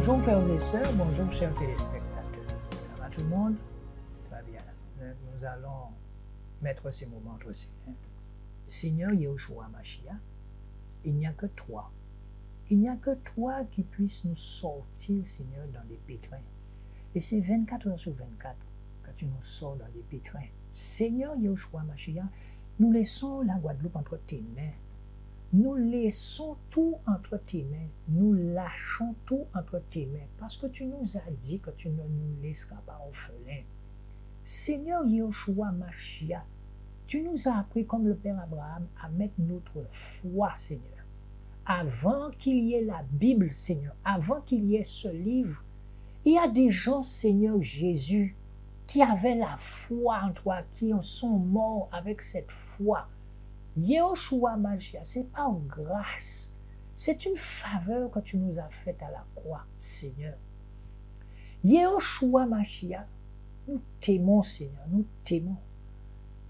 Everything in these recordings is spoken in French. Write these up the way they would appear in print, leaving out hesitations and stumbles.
Bonjour frères et sœurs, bonjour chers téléspectateurs. Ça va tout le monde? Très bien. Nous allons mettre ces moments entre ses mains. Seigneur Yahushua Mashiach, il n'y a que toi. Il n'y a que toi qui puisses nous sortir, Seigneur, dans les pétrins. Et c'est 24 heures sur 24 que tu nous sors dans les pétrins. Seigneur Yahushua Mashiach, nous laissons la Guadeloupe entre tes mains. Nous laissons tout entre tes mains. Nous lâchons tout entre tes mains. Parce que tu nous as dit que tu ne nous laisseras pas orphelins. Seigneur Yahushua Mashiach, tu nous as appris comme le Père Abraham à mettre notre foi, Seigneur. Avant qu'il y ait la Bible, Seigneur, avant qu'il y ait ce livre, il y a des gens, Seigneur Jésus, qui avaient la foi en toi, qui en sont morts avec cette foi. Yahushua Mashiach, c'est pas une grâce, c'est une faveur que tu nous as faite à la croix, Seigneur. Yahushua Mashiach, nous t'aimons, Seigneur, nous t'aimons.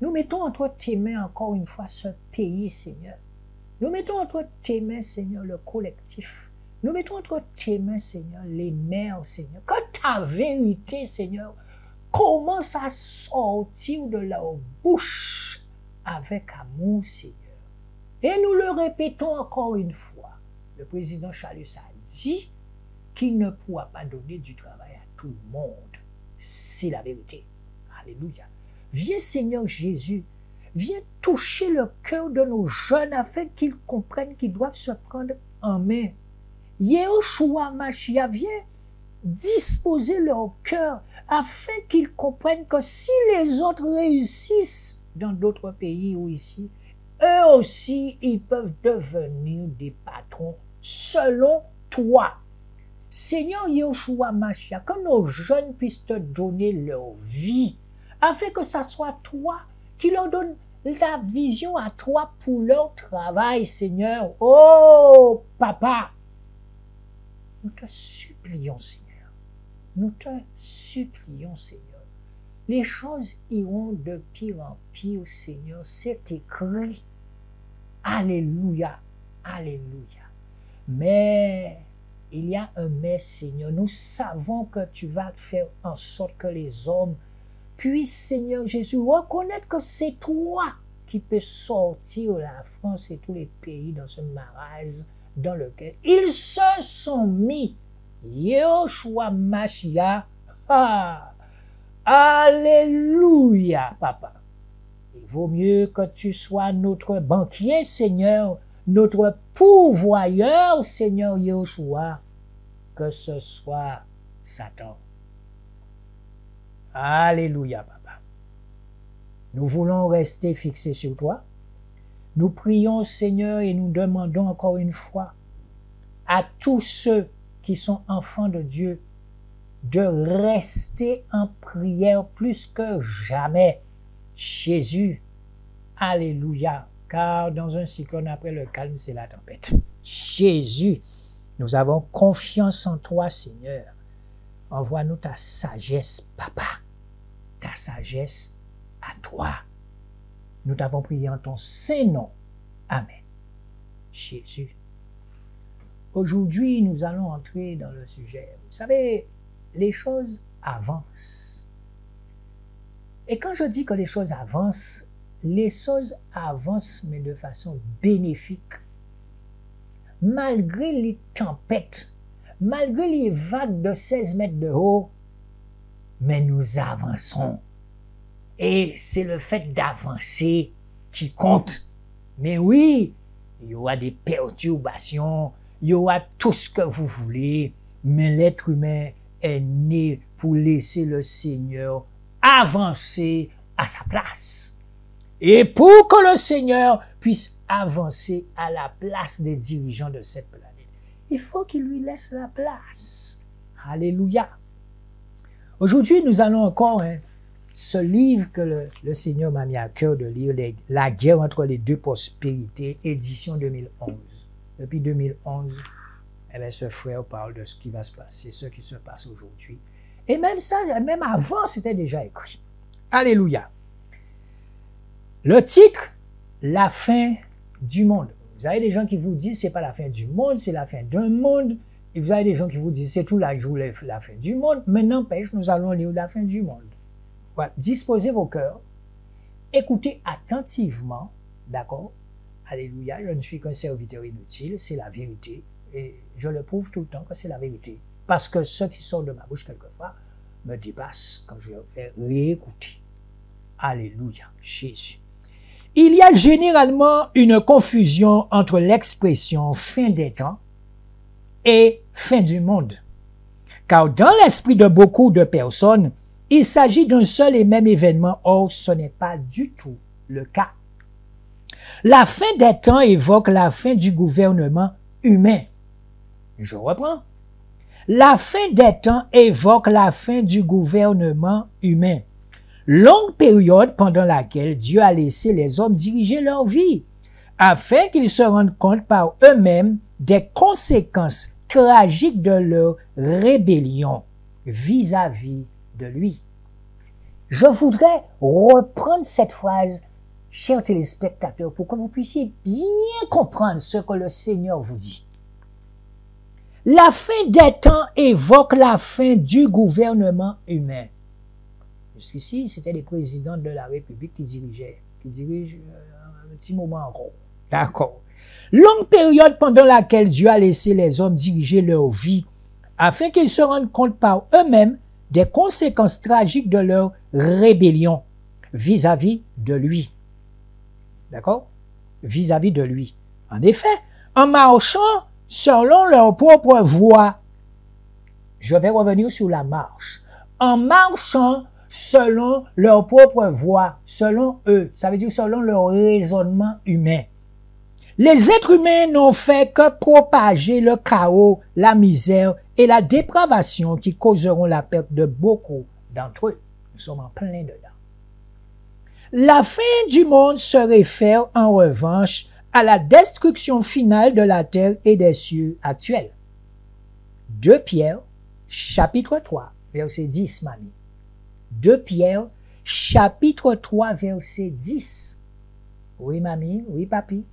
Nous mettons entre tes mains encore une fois ce pays, Seigneur. Nous mettons entre tes mains, Seigneur, le collectif. Nous mettons entre tes mains, Seigneur, les mères, Seigneur. Que ta vérité, Seigneur, commence à sortir de leur bouche avec amour, Seigneur. Et nous le répétons encore une fois. Le président Chalus a dit qu'il ne pourra pas donner du travail à tout le monde. C'est la vérité. Alléluia. Viens, Seigneur Jésus, viens toucher le cœur de nos jeunes afin qu'ils comprennent qu'ils doivent se prendre en main. Yahushua Mashiach, viens disposer leur cœur afin qu'ils comprennent que si les autres réussissent dans d'autres pays ou ici, eux aussi, ils peuvent devenir des patrons selon toi. Seigneur Yahushua Mashiach, que nos jeunes puissent te donner leur vie, afin que ce soit toi qui leur donne la vision à toi pour leur travail, Seigneur. Oh, Papa, nous te supplions, Seigneur. Nous te supplions, Seigneur. Les choses iront de pire en pire, Seigneur. C'est écrit. Alléluia. Alléluia. Mais il y a un mais, Seigneur. Nous savons que tu vas faire en sorte que les hommes puissent, Seigneur Jésus, reconnaître que c'est toi qui peux sortir la France et tous les pays dans ce marasme dans lequel ils se sont mis. Yahushua Mashiach. Alléluia, Papa. Il vaut mieux que tu sois notre banquier, Seigneur, notre pourvoyeur, Seigneur Yahushua, que ce soit Satan. Alléluia, Papa. Nous voulons rester fixés sur toi. Nous prions, Seigneur, et nous demandons encore une fois à tous ceux qui sont enfants de Dieu de rester en prière plus que jamais. Jésus, alléluia, car dans un cyclone après le calme, c'est la tempête. Jésus, nous avons confiance en toi, Seigneur. Envoie-nous ta sagesse, Papa, ta sagesse à toi. Nous t'avons prié en ton saint nom. Amen. Jésus. Aujourd'hui, nous allons entrer dans le sujet. Vous savez, les choses avancent. Et quand je dis que les choses avancent, mais de façon bénéfique. Malgré les tempêtes, malgré les vagues de 16 mètres de haut, mais nous avançons. Et c'est le fait d'avancer qui compte. Mais oui, il y aura des perturbations, il y aura tout ce que vous voulez, mais l'être humain est né pour laisser le Seigneur avancer à sa place. Et pour que le Seigneur puisse avancer à la place des dirigeants de cette planète, il faut qu'il lui laisse la place. Alléluia. Aujourd'hui, nous allons encore, ce livre que le Seigneur m'a mis à cœur de lire, La guerre entre les deux prospérités, édition 2011. Depuis 2011, ce frère parle de ce qui va se passer, ce qui se passe aujourd'hui. Et même ça, même avant, c'était déjà écrit. Alléluia. Le titre, la fin du monde. Vous avez des gens qui vous disent, c'est pas la fin du monde, c'est la fin d'un monde Et vous avez des gens qui vous disent, c'est tout là, je voulais la fin du monde, mais n'empêche, nous allons lire la fin du monde. Voilà. Disposez vos cœurs, écoutez attentivement, d'accord? Alléluia, je ne suis qu'un serviteur inutile, c'est la vérité. Et je le prouve tout le temps que c'est la vérité. Parce que ce qui sort de ma bouche quelquefois me dépasse quand je vais réécouter. Alléluia, Jésus. Il y a généralement une confusion entre l'expression fin des temps et fin du monde. Car dans l'esprit de beaucoup de personnes, il s'agit d'un seul et même événement. Or, ce n'est pas du tout le cas. La fin des temps évoque la fin du gouvernement humain. Je reprends. La fin des temps évoque la fin du gouvernement humain. Longue période pendant laquelle Dieu a laissé les hommes diriger leur vie, afin qu'ils se rendent compte par eux-mêmes des conséquences tragiques de leur rébellion vis-à-vis de lui. Je voudrais reprendre cette phrase, chers téléspectateurs, pour que vous puissiez bien comprendre ce que le Seigneur vous dit. La fin des temps évoque la fin du gouvernement humain. Jusqu'ici, c'était les présidents de la République qui dirigent un petit moment encore. D'accord. Longue période pendant laquelle Dieu a laissé les hommes diriger leur vie, afin qu'ils se rendent compte par eux-mêmes des conséquences tragiques de leur rébellion vis-à-vis de lui. D'accord? Vis-à-vis de lui. En effet, en marchant selon leur propre voie, je vais revenir sur la marche. En marchant selon leur propre voie, selon eux, ça veut dire selon leur raisonnement humain. Les êtres humains n'ont fait que propager le chaos, la misère et la dépravation qui causeront la perte de beaucoup d'entre eux. Nous sommes en plein dedans. La fin du monde se réfère en revanche à la destruction finale de la terre et des cieux actuels. 2 Pierre, chapitre 3, verset 10, mamie. 2 Pierre, chapitre 3, verset 10. Oui, mamie, oui, papi.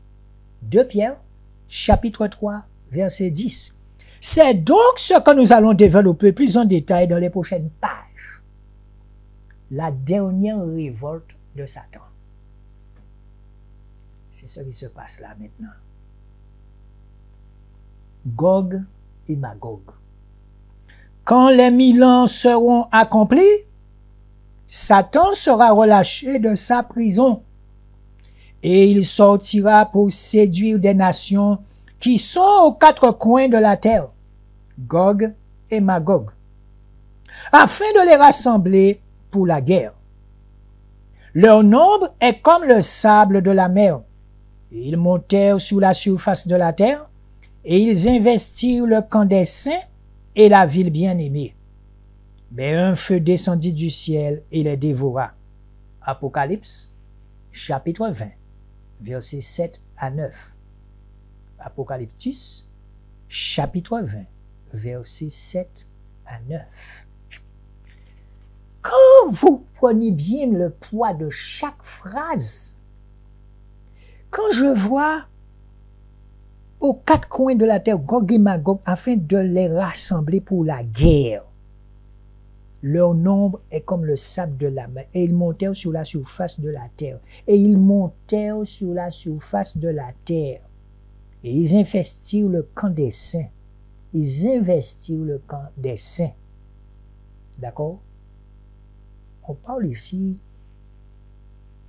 2 Pierre, chapitre 3, verset 10. C'est donc ce que nous allons développer plus en détail dans les prochaines pages. La dernière révolte de Satan. C'est ce qui se passe là maintenant. Gog et Magog. Quand les 1000 ans seront accomplis, Satan sera relâché de sa prison et il sortira pour séduire des nations qui sont aux 4 coins de la terre, Gog et Magog, afin de les rassembler pour la guerre. Leur nombre est comme le sable de la mer. Ils montèrent sur la surface de la terre et ils investirent le camp des saints et la ville bien-aimée. Mais un feu descendit du ciel et les dévora. Apocalypse, chapitre 20, versets 7 à 9. Apocalyptus, chapitre 20, versets 7 à 9. Quand vous prenez bien le poids de chaque phrase, quand je vois aux 4 coins de la terre Gog et Magog afin de les rassembler pour la guerre, leur nombre est comme le sable de la mer, et ils montèrent sur la surface de la terre. Et ils montèrent sur la surface de la terre. Et ils investirent le camp des saints. Ils investirent le camp des saints. D'accord? On parle ici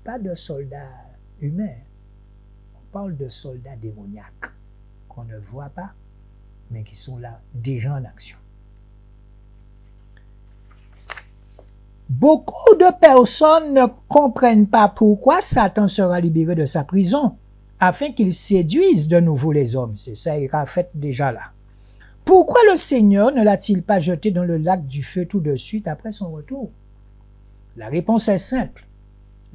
pas de soldats humains. On parle de soldats démoniaques qu'on ne voit pas, mais qui sont là déjà en action. Beaucoup de personnes ne comprennent pas pourquoi Satan sera libéré de sa prison, afin qu'il séduise de nouveau les hommes. C'est ça, il a fait déjà là. Pourquoi le Seigneur ne l'a-t-il pas jeté dans le lac du feu tout de suite après son retour? La réponse est simple.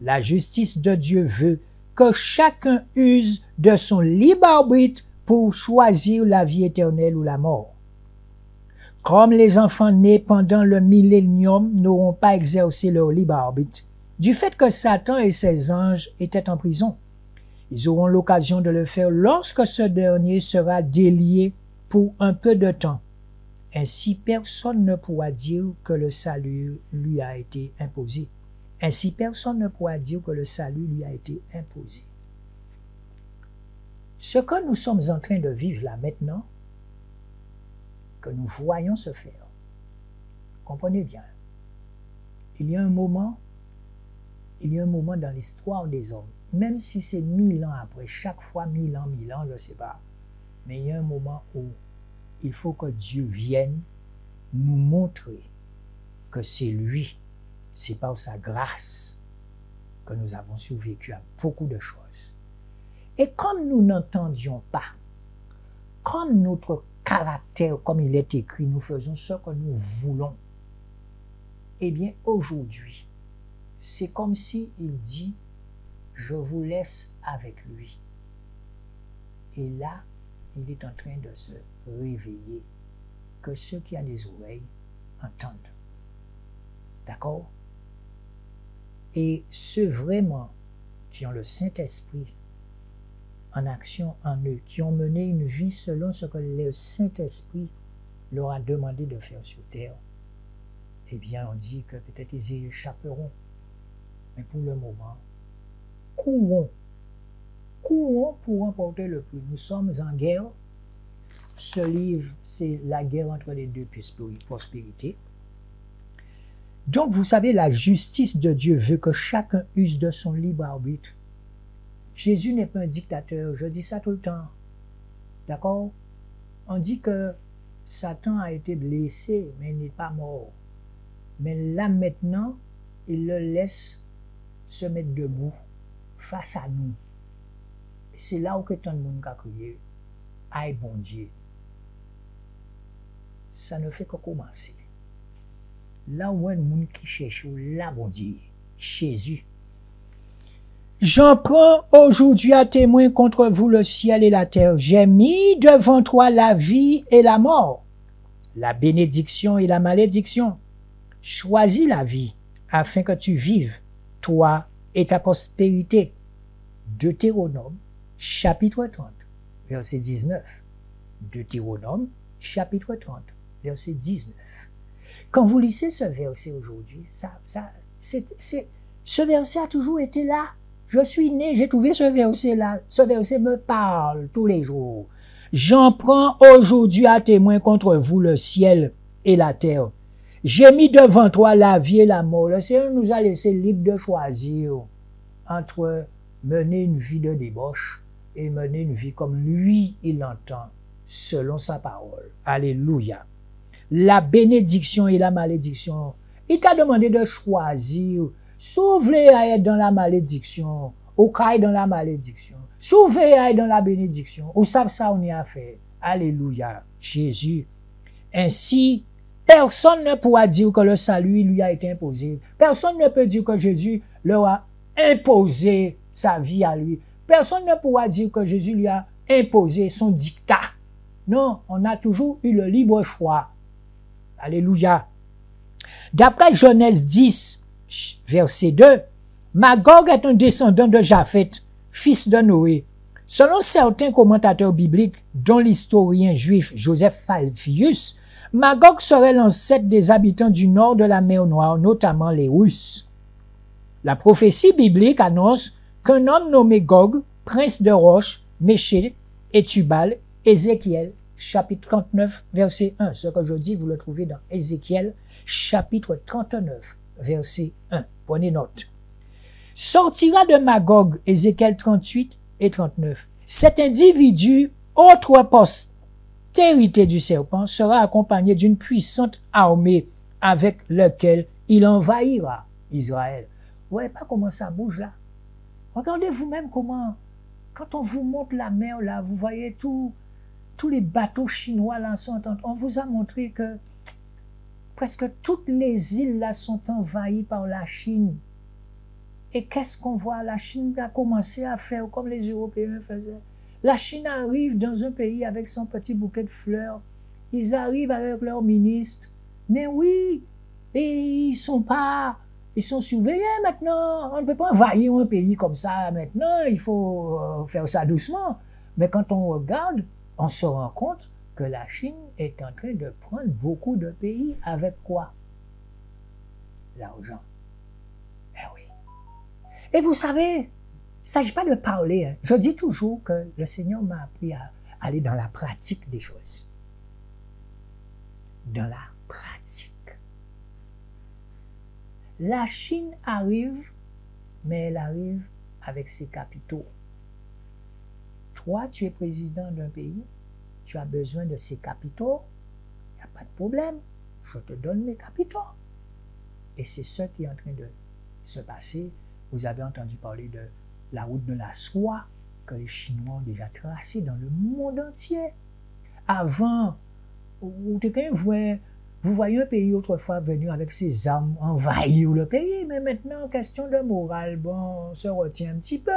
La justice de Dieu veut que chacun use de son libre arbitre pour choisir la vie éternelle ou la mort. Comme les enfants nés pendant le millénium n'auront pas exercé leur libre arbitre, du fait que Satan et ses anges étaient en prison, ils auront l'occasion de le faire lorsque ce dernier sera délié pour un peu de temps, Ainsi, personne ne pourra dire que le salut lui a été imposé. Ainsi, personne ne pourra dire que le salut lui a été imposé. Ce que nous sommes en train de vivre là maintenant, que nous voyons se faire, comprenez bien, il y a un moment dans l'histoire des hommes, même si c'est 1000 ans après, chaque fois 1000 ans, je ne sais pas, mais il y a un moment où il faut que Dieu vienne nous montrer que c'est lui, c'est par sa grâce que nous avons survécu à beaucoup de choses. Et comme nous n'entendions pas, comme notre caractère, comme il est écrit, nous faisons ce que nous voulons, eh bien aujourd'hui, c'est comme si il dit, je vous laisse avec lui. Et là, il est en train de se réveiller, que ceux qui ont des oreilles entendent. D'accord? Et ceux vraiment qui ont le Saint-Esprit en action en eux, qui ont mené une vie selon ce que le Saint-Esprit leur a demandé de faire sur terre, eh bien on dit que peut-être ils y échapperont. Mais pour le moment, courons pour remporter le prix. Nous sommes en guerre. Ce livre, c'est la guerre entre les deux prospérités. Donc, vous savez, la justice de Dieu veut que chacun use de son libre arbitre. Jésus n'est pas un dictateur, je dis ça tout le temps. D'accord? On dit que Satan a été blessé, mais il n'est pas mort. Mais là maintenant, il le laisse se mettre debout face à nous. C'est là où que tant de monde a crié, aïe bon Dieu. Ça ne fait que commencer. Là où il y a des gens qui cherchent, là bon Dieu, Jésus. J'en prends aujourd'hui à témoin contre vous le ciel et la terre. J'ai mis devant toi la vie et la mort, la bénédiction et la malédiction. Choisis la vie afin que tu vives, toi et ta prospérité. Deutéronome, chapitre 30, verset 19. Deutéronome, chapitre 30, verset 19. Quand vous lisez ce verset aujourd'hui, ce verset a toujours été là. Je suis né, j'ai trouvé ce verset-là. Ce verset me parle tous les jours. J'en prends aujourd'hui à témoin contre vous le ciel et la terre. J'ai mis devant toi la vie et la mort. Le Seigneur nous a laissé libre de choisir entre mener une vie de débauche et mener une vie comme lui, il l'entend, selon sa parole. Alléluia. La bénédiction et la malédiction. Il t'a demandé de choisir. S'ouvrir à être dans la malédiction, ou caille dans la malédiction. S'ouvrir à être dans la bénédiction. Ou savent ça, on y a fait. Alléluia. Jésus. Ainsi, personne ne pourra dire que le salut lui a été imposé. Personne ne peut dire que Jésus leur a imposé sa vie à lui. Personne ne pourra dire que Jésus lui a imposé son dictat. Non, on a toujours eu le libre choix. Alléluia. D'après Genèse 10, verset 2, Magog est un descendant de Japhet, fils de Noé. Selon certains commentateurs bibliques, dont l'historien juif Joseph Flavius, Magog serait l'ancêtre des habitants du nord de la mer Noire, notamment les Russes. La prophétie biblique annonce qu'un homme nommé Gog, prince de Roche, Méché et Tubal, Ézéchiel, chapitre 39, verset 1. Ce que je dis, vous le trouvez dans Ézéchiel, chapitre 39, verset 1. Prenez note. Sortira de Magog, Ézéchiel 38 et 39. Cet individu, autre postérité du serpent, sera accompagné d'une puissante armée avec laquelle il envahira Israël. Vous voyez pas comment ça bouge là? Regardez vous-même comment, quand on vous montre la mer là, vous voyez tous les bateaux chinois là sont, on vous a montré que presque toutes les îles là sont envahies par la Chine. Et qu'est-ce qu'on voit? La Chine a commencé à faire comme les Européens faisaient. La Chine arrive dans un pays avec son petit bouquet de fleurs. Ils arrivent avec leurs ministres. Mais oui, et ils sont surveillés maintenant. On ne peut pas envahir un pays comme ça maintenant. Il faut faire ça doucement. Mais quand on regarde, on se rend compte que la Chine est en train de prendre beaucoup de pays avec quoi? L'argent. Eh oui. Et vous savez, il ne s'agit pas de parler. Hein. Je dis toujours que le Seigneur m'a appris à aller dans la pratique des choses. Dans la pratique. La Chine arrive, mais elle arrive avec ses capitaux. Toi, tu es président d'un pays, tu as besoin de ces capitaux, il n'y a pas de problème, je te donne mes capitaux. Et c'est ce qui est en train de se passer. Vous avez entendu parler de la route de la soie que les Chinois ont déjà tracée dans le monde entier. Avant, vous voyez un pays autrefois venu avec ses armes envahir le pays, mais maintenant, question de morale, bon, on se retient un petit peu.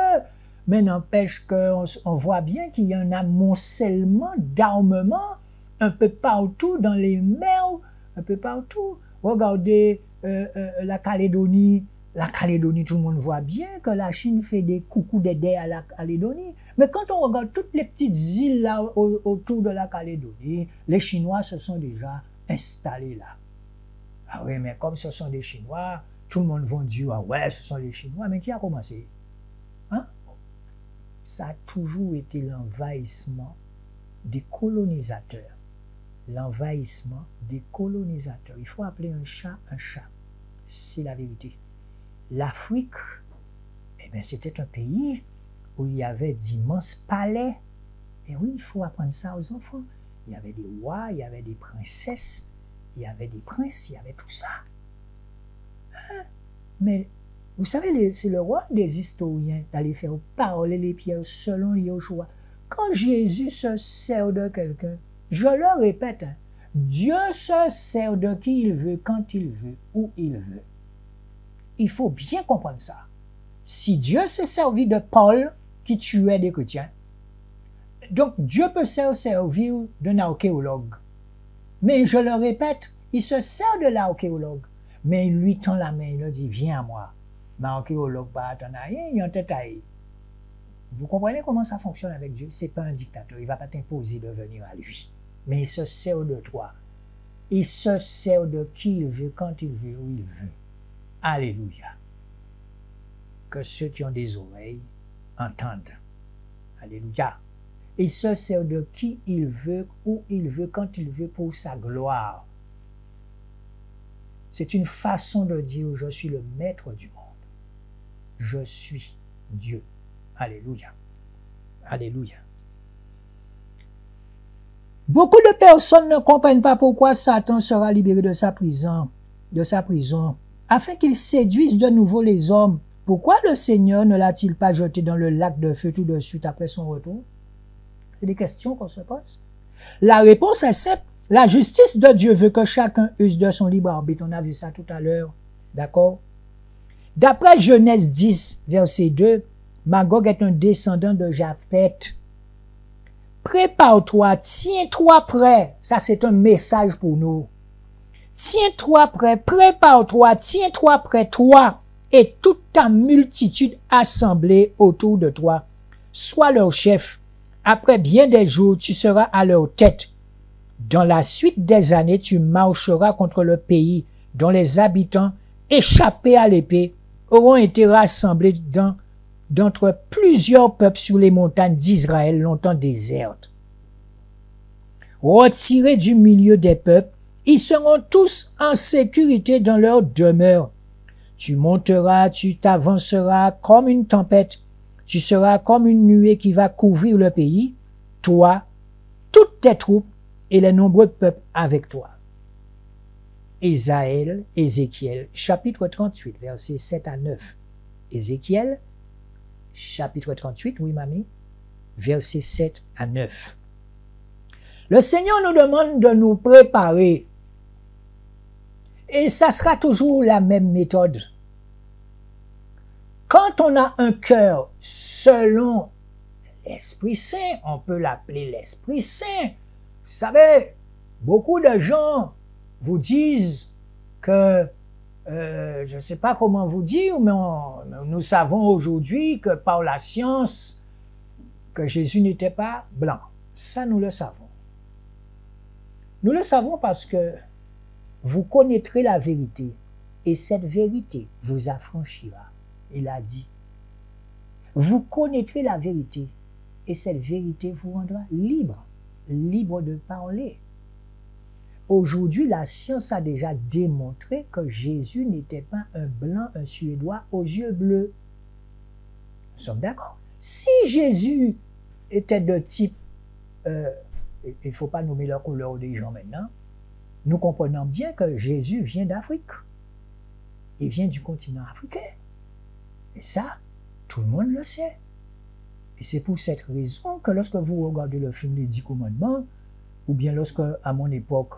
Mais n'empêche qu'on voit bien qu'il y a un amoncellement d'armement un peu partout dans les mers, un peu partout. Regardez la Calédonie, tout le monde voit bien que la Chine fait des coucous d'aider à la Calédonie. Mais quand on regarde toutes les petites îles là autour de la Calédonie, les Chinois se sont déjà installés là. Ah oui, mais comme ce sont des Chinois, tout le monde va dire, ah ouais, ce sont les Chinois. Mais qui a commencé? Hein? Ça a toujours été l'envahissement des colonisateurs. L'envahissement des colonisateurs. Il faut appeler un chat. C'est la vérité. L'Afrique, eh bien, c'était un pays où il y avait d'immenses palais. Et oui, il faut apprendre ça aux enfants. Il y avait des rois, il y avait des princesses, il y avait des princes, il y avait tout ça. Hein? Mais vous savez, c'est le roi des historiens d'aller faire parler les pierres selon Yoshua. Quand Jésus se sert de quelqu'un, je le répète, hein, Dieu se sert de qui il veut, quand il veut, où il veut. Il faut bien comprendre ça. Si Dieu s'est servi de Paul, qui tuait des chrétiens, donc Dieu peut se servir d'un archéologue. Mais je le répète, il se sert de l'archéologue. Mais il lui tend la main, il lui dit, viens à moi. Mais l'archéologue va attendre rien, il en tête à lui. Vous comprenez comment ça fonctionne avec Dieu? C'est pas un dictateur, il ne va pas t'imposer de venir à lui. Mais il se sert de toi. Il se sert de qui il veut, quand il veut, où il veut. Alléluia. Que ceux qui ont des oreilles entendent. Alléluia. Il se sert de qui il veut, où il veut, quand il veut, pour sa gloire. C'est une façon de dire, je suis le maître du monde. Je suis Dieu. Alléluia. Alléluia. Beaucoup de personnes ne comprennent pas pourquoi Satan sera libéré de sa prison, afin qu'il séduise de nouveau les hommes. Pourquoi le Seigneur ne l'a-t-il pas jeté dans le lac de feu tout de suite après son retour? C'est des questions qu'on se pose. La réponse est simple. La justice de Dieu veut que chacun use de son libre arbitre. On a vu ça tout à l'heure. D'accord? D'après Genèse 10, verset 2, Magog est un descendant de Japheth. Prépare-toi, tiens-toi prêt. Ça, c'est un message pour nous. Tiens-toi prêt, prépare-toi, tiens-toi prêt, toi et toute ta multitude assemblée autour de toi. Sois leur chef. Après bien des jours, tu seras à leur tête. Dans la suite des années, tu marcheras contre le pays dont les habitants, échappés à l'épée, auront été rassemblés d'entre plusieurs peuples sur les montagnes d'Israël longtemps désertes. Retirés du milieu des peuples, ils seront tous en sécurité dans leur demeure. Tu monteras, tu t'avanceras comme une tempête. Tu seras comme une nuée qui va couvrir le pays, toi, toutes tes troupes et les nombreux peuples avec toi. Ézéchiel, chapitre 38, versets 7 à 9. Ézéchiel, chapitre 38, oui, mamie, versets 7 à 9. Le Seigneur nous demande de nous préparer. Et ça sera toujours la même méthode. Quand on a un cœur selon l'Esprit Saint, on peut l'appeler l'Esprit Saint. Vous savez, beaucoup de gens vous disent que, je ne sais pas comment vous dire, mais nous savons aujourd'hui que par la science, que Jésus n'était pas blanc. Ça, nous le savons. Nous le savons parce que vous connaîtrez la vérité et cette vérité vous affranchira. Il a dit, vous connaîtrez la vérité et cette vérité vous rendra libre, libre de parler. Aujourd'hui, la science a déjà démontré que Jésus n'était pas un blanc, un Suédois aux yeux bleus. Nous sommes d'accord. Si Jésus était de type, il ne faut pas nommer la couleur des gens maintenant, nous comprenons bien que Jésus vient d'Afrique. Il vient du continent africain. Et ça, tout le monde le sait. Et c'est pour cette raison que lorsque vous regardez le film Les 10 commandements, ou bien lorsque, à mon époque,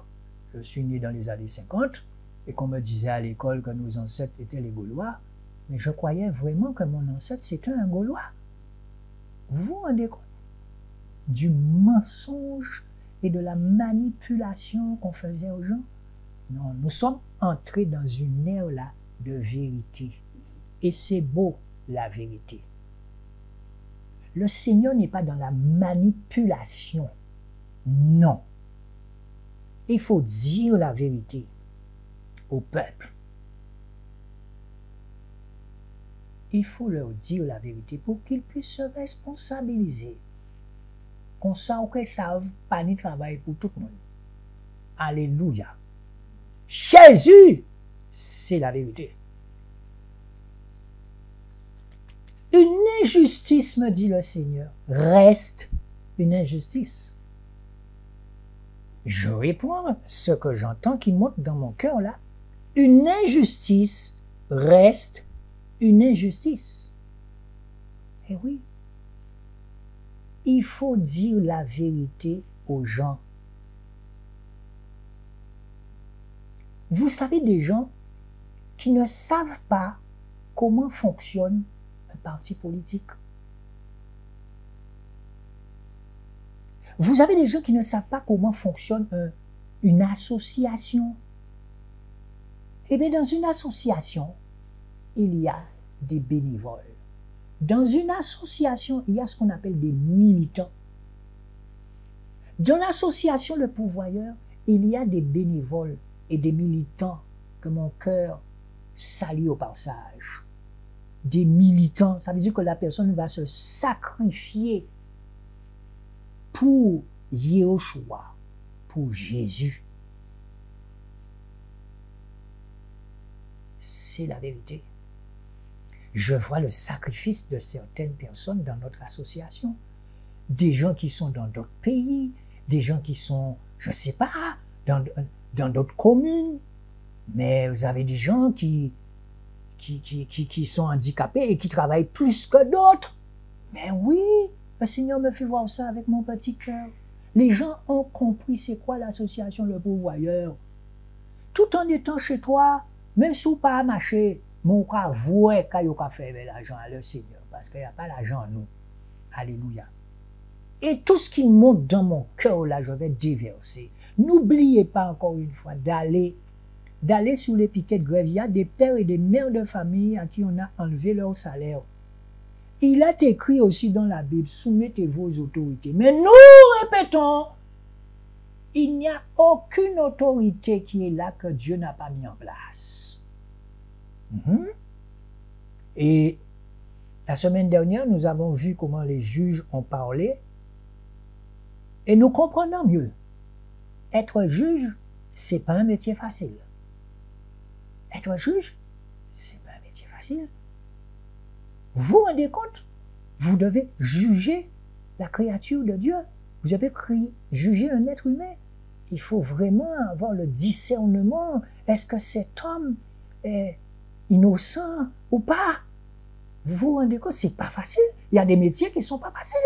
je suis né dans les années 50, et qu'on me disait à l'école que nos ancêtres étaient les Gaulois, mais je croyais vraiment que mon ancêtre c'était un Gaulois. Vous vous rendez compte du mensonge et de la manipulation qu'on faisait aux gens? Non, nous sommes entrés dans une ère là de vérité. Et c'est beau, la vérité. Le Seigneur n'est pas dans la manipulation. Non. Il faut dire la vérité au peuple. Il faut leur dire la vérité pour qu'ils puissent se responsabiliser. Qu'on sache qu'ils savent pas ni travailler pour tout le monde. Alléluia. Jésus, c'est la vérité. Une injustice, me dit le Seigneur, reste une injustice. Je réponds ce que j'entends qui monte dans mon cœur là. Une injustice reste une injustice. Eh oui. Il faut dire la vérité aux gens. Vous savez des gens qui ne savent pas comment fonctionne un parti politique. Vous avez des gens qui ne savent pas comment fonctionne une association. Eh bien, dans une association, il y a des bénévoles. Dans une association, il y a ce qu'on appelle des militants. Dans l'association Le Pourvoyeur, il y a des bénévoles et des militants que mon cœur salue au passage. Des militants, ça veut dire que la personne va se sacrifier pour Yeshua, pour Jésus. C'est la vérité. Je vois le sacrifice de certaines personnes dans notre association. Des gens qui sont dans d'autres pays, des gens qui sont, je ne sais pas, dans d'autres communes. Mais vous avez des gens qui sont handicapés et qui travaillent plus que d'autres. Mais oui, le Seigneur me fait voir ça avec mon petit cœur. Les gens ont compris c'est quoi l'association Le Pourvoyeur. Tout en étant chez toi, même si vous n'avez pas marché, mon cas voit qu'il y a fait l'argent à le Seigneur, parce qu'il n'y a pas l'argent en nous. Alléluia. Et tout ce qui monte dans mon cœur, là, je vais déverser. N'oubliez pas encore une fois d'aller sur les piquets de grève. Il y a des pères et des mères de famille à qui on a enlevé leur salaire. Il est écrit aussi dans la Bible, soumettez-vous aux autorités. Mais nous répétons, il n'y a aucune autorité qui est là que Dieu n'a pas mis en place. Et la semaine dernière, nous avons vu comment les juges ont parlé et nous comprenons mieux. Être juge, c'est pas un métier facile. Être juge, c'est pas un métier facile. Vous vous rendez compte? Vous devez juger la créature de Dieu. Vous devez juger un être humain. Il faut vraiment avoir le discernement. Est-ce que cet homme est innocent ou pas? Vous vous rendez compte? C'est pas facile. Il y a des métiers qui sont pas faciles.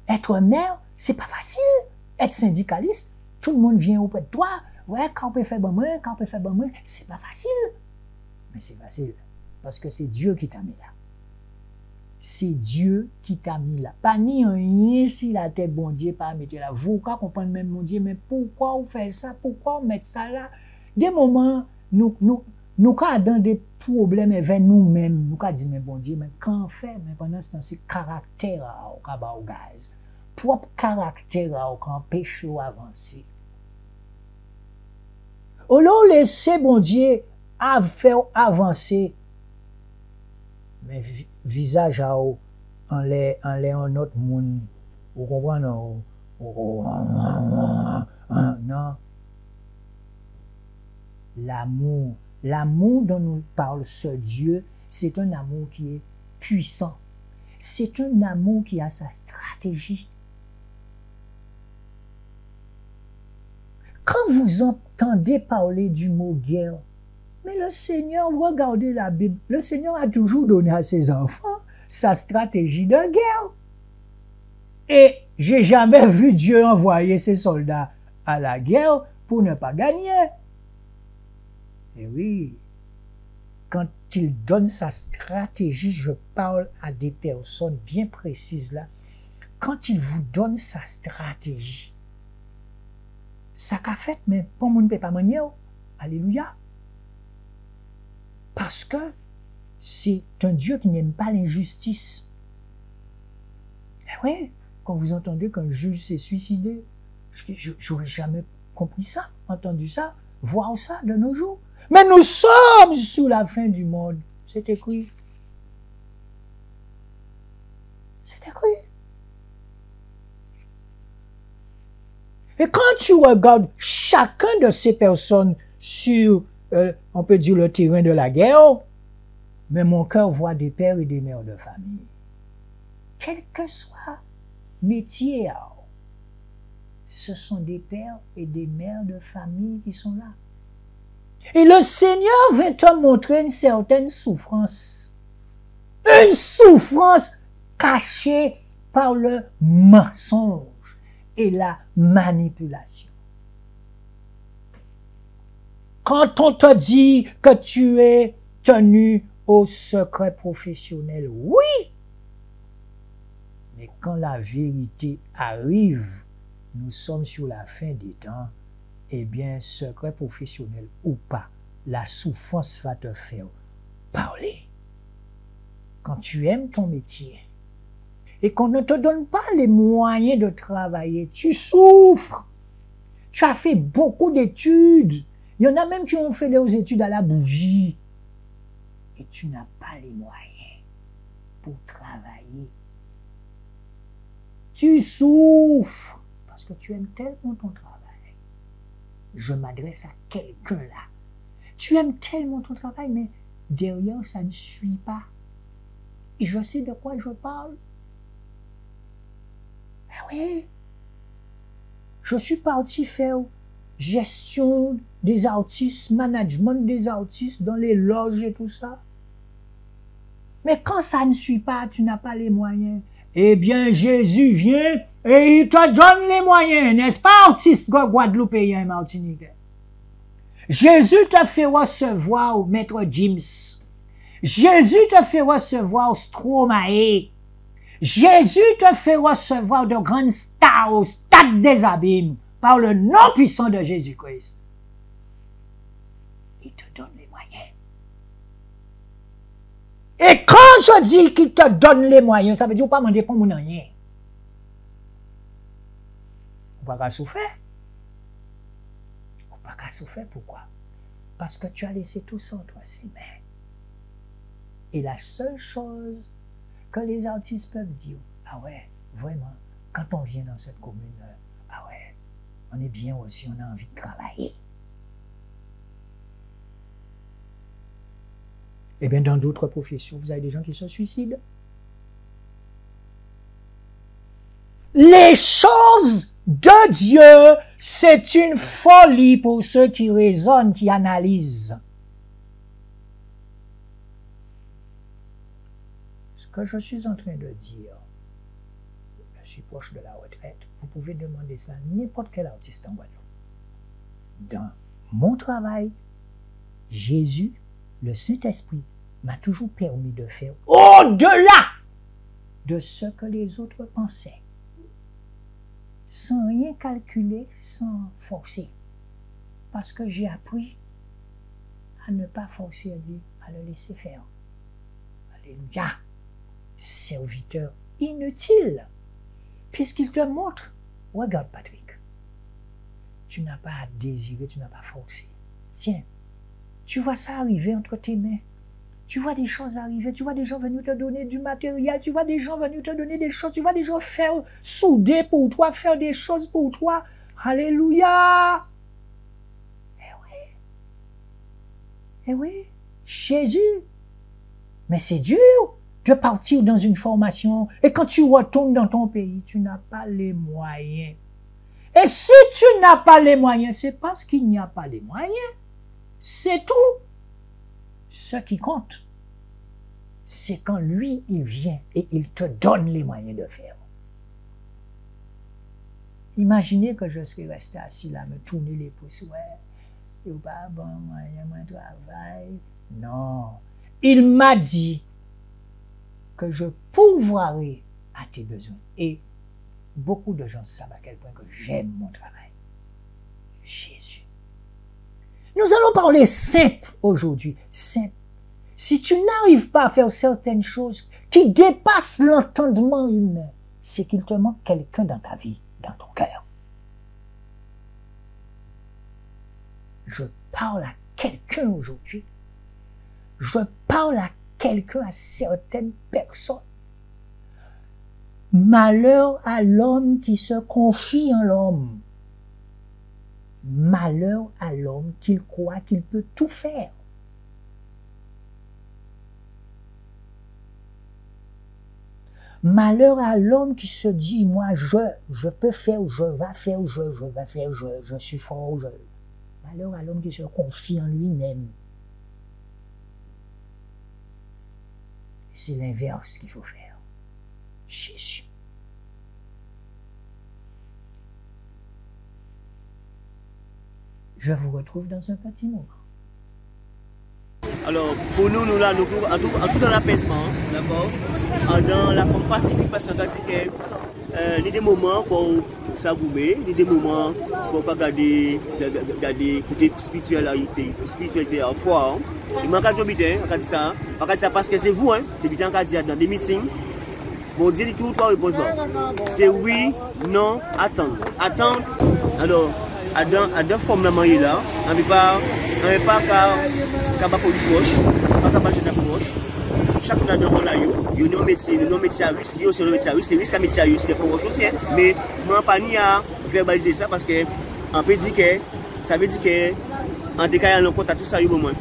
Être maire, c'est pas facile. Être syndicaliste, tout le monde vient auprès de toi. Ouais, quand on peut faire bon moins, quand on peut faire bon moins, c'est pas facile. Mais c'est facile. Parce que c'est Dieu qui t'a mis là. C'est Dieu qui t'a mis là. Pas ni rien si la tête bon Dieu pas mettre là. Vous comprenez même mon Dieu, mais pourquoi vous faites ça? Pourquoi vous mettez ça là? Des moments, nous avons des problèmes avec nous-mêmes. Nous avons dit, mais bon Dieu, mais quand on fait, mais pendant ce temps, c'est caractère au gaz. propre caractère qui empêche d'avancer. Au lieu de laisser bon Dieu à faire avancer, mais visage à en un autre monde, vous comprenez? Non. L'amour dont nous parle ce Dieu, c'est un amour qui est puissant. C'est un amour qui a sa stratégie. Quand vous entendez parler du mot guerre, mais le Seigneur, vous regardez la Bible, le Seigneur a toujours donné à ses enfants sa stratégie de guerre. Et j'ai jamais vu Dieu envoyer ses soldats à la guerre pour ne pas gagner. Et oui, quand il donne sa stratégie, je parle à des personnes bien précises là, quand il vous donne sa stratégie, ça qu'a fait, mais pour mon ne peut pas manier. Alléluia. Parce que c'est un Dieu qui n'aime pas l'injustice. Eh oui, quand vous entendez qu'un juge s'est suicidé, j'aurais jamais compris ça, entendu ça, voir ça de nos jours. Mais nous sommes sous la fin du monde. C'est écrit. C'est écrit. Et quand tu regardes chacun de ces personnes sur, on peut dire, le terrain de la guerre, mais mon cœur voit des pères et des mères de famille. Quel que soit métier, ce sont des pères et des mères de famille qui sont là. Et le Seigneur veut te montrer une certaine souffrance. Une souffrance cachée par le mensonge et la manipulation. Quand on te dit que tu es tenu au secret professionnel, oui. Mais quand la vérité arrive, nous sommes sur la fin des temps, eh bien, secret professionnel ou pas, la souffrance va te faire parler. Quand tu aimes ton métier et qu'on ne te donne pas les moyens de travailler, tu souffres. Tu as fait beaucoup d'études. Il y en a même qui ont fait des études à la bougie. Et tu n'as pas les moyens pour travailler. Tu souffres parce que tu aimes tellement ton travail. Je m'adresse à quelqu'un là. Tu aimes tellement ton travail, mais derrière, ça ne suit pas. Et je sais de quoi je parle. Ah oui. Je suis parti faire gestion des artistes, management des artistes dans les loges et tout ça. Mais quand ça ne suit pas, tu n'as pas les moyens. Eh bien, Jésus vient et il te donne les moyens, n'est-ce pas, artiste guadeloupéen et martiniquais? Jésus te fait recevoir Maître James. Jésus te fait recevoir Stromae. Jésus te fait recevoir de grandes stars au stade des abîmes par le nom puissant de Jésus-Christ. Il te donne les moyens. Et quand je dis qu'il te donne les moyens, ça veut dire pas demander pour mon rien. On va pas souffrir. On va pas souffrir, pourquoi? Parce que tu as laissé tout ça entre ses mains. Et la seule chose que les artistes peuvent dire, ah ouais, vraiment, quand on vient dans cette commune, ah ouais, on est bien aussi, on a envie de travailler. Eh bien, dans d'autres professions, vous avez des gens qui se suicident. Les choses de Dieu, c'est une folie pour ceux qui raisonnent, qui analysent. Ce que je suis en train de dire, je suis proche de la retraite, vous pouvez demander ça à n'importe quel artiste en Guadeloupe. Dans mon travail, Jésus, le Saint-Esprit, m'a toujours permis de faire au-delà de ce que les autres pensaient. Sans rien calculer, sans forcer. Parce que j'ai appris à ne pas forcer à Dieu, à le laisser faire. Alléluia. Serviteur inutile. puisqu'il te montre, regarde Patrick, tu n'as pas à désirer, tu n'as pas à forcer. Tiens, tu vois ça arriver entre tes mains. Tu vois des choses arriver, tu vois des gens venus te donner du matériel, tu vois des gens venus te donner des choses, tu vois des gens faire souder pour toi, faire des choses pour toi. Alléluia! Eh oui, Jésus. Mais c'est dur de partir dans une formation et quand tu retournes dans ton pays, tu n'as pas les moyens. Et si tu n'as pas les moyens, c'est parce qu'il n'y a pas les moyens. C'est tout. Ce qui compte, c'est quand lui, il vient et il te donne les moyens de faire. Imaginez que je serais resté assis là, me tourner les pouces, ouais, et pas bon, moyen, moi, travail. Non. Il m'a dit que je pourvoirai à tes besoins. Et beaucoup de gens savent à quel point que j'aime mon travail. Jésus. Nous allons parler simple aujourd'hui. Simple. Si tu n'arrives pas à faire certaines choses qui dépassent l'entendement humain, c'est qu'il te manque quelqu'un dans ta vie, dans ton cœur. Je parle à quelqu'un aujourd'hui. Je parle à quelqu'un, à certaines personnes. Malheur à l'homme qui se confie en l'homme. Malheur à l'homme qui croit qu'il peut tout faire. Malheur à l'homme qui se dit, moi, je peux faire, je vais faire, je vais faire, je suis fort. Malheur à l'homme qui se confie en lui-même. C'est l'inverse qu'il faut faire. Jésus. Je vous retrouve dans un petit moment. Alors, pour nous, nous là, nous, en tout dans l'apaisement, d'accord, dans la forme pacifique, parce que il y a des moments pour s'agoumer, il y a des moments pour pas garder côté spiritualité en foi. Il manque de bien, on dit ça parce que c'est vous, hein, c'est bien qu'on dit dans des meetings. Bon Dieu dit tout, toi repose bon. C'est oui, non, attendre. Attendre. Alors, à deux formes de là, on ne peut pas qu'à police roche, pas qu'à gendarme roche. Chacun a un là, il y a un métier à risque, il y a aussi un métier à risque, c'est risque à métier à risque, c'est pour roche aussi. Mais moi, pas ni à verbaliser ça parce que on peut dire que ça veut dire que en tout cas, il y a un contact tout ça,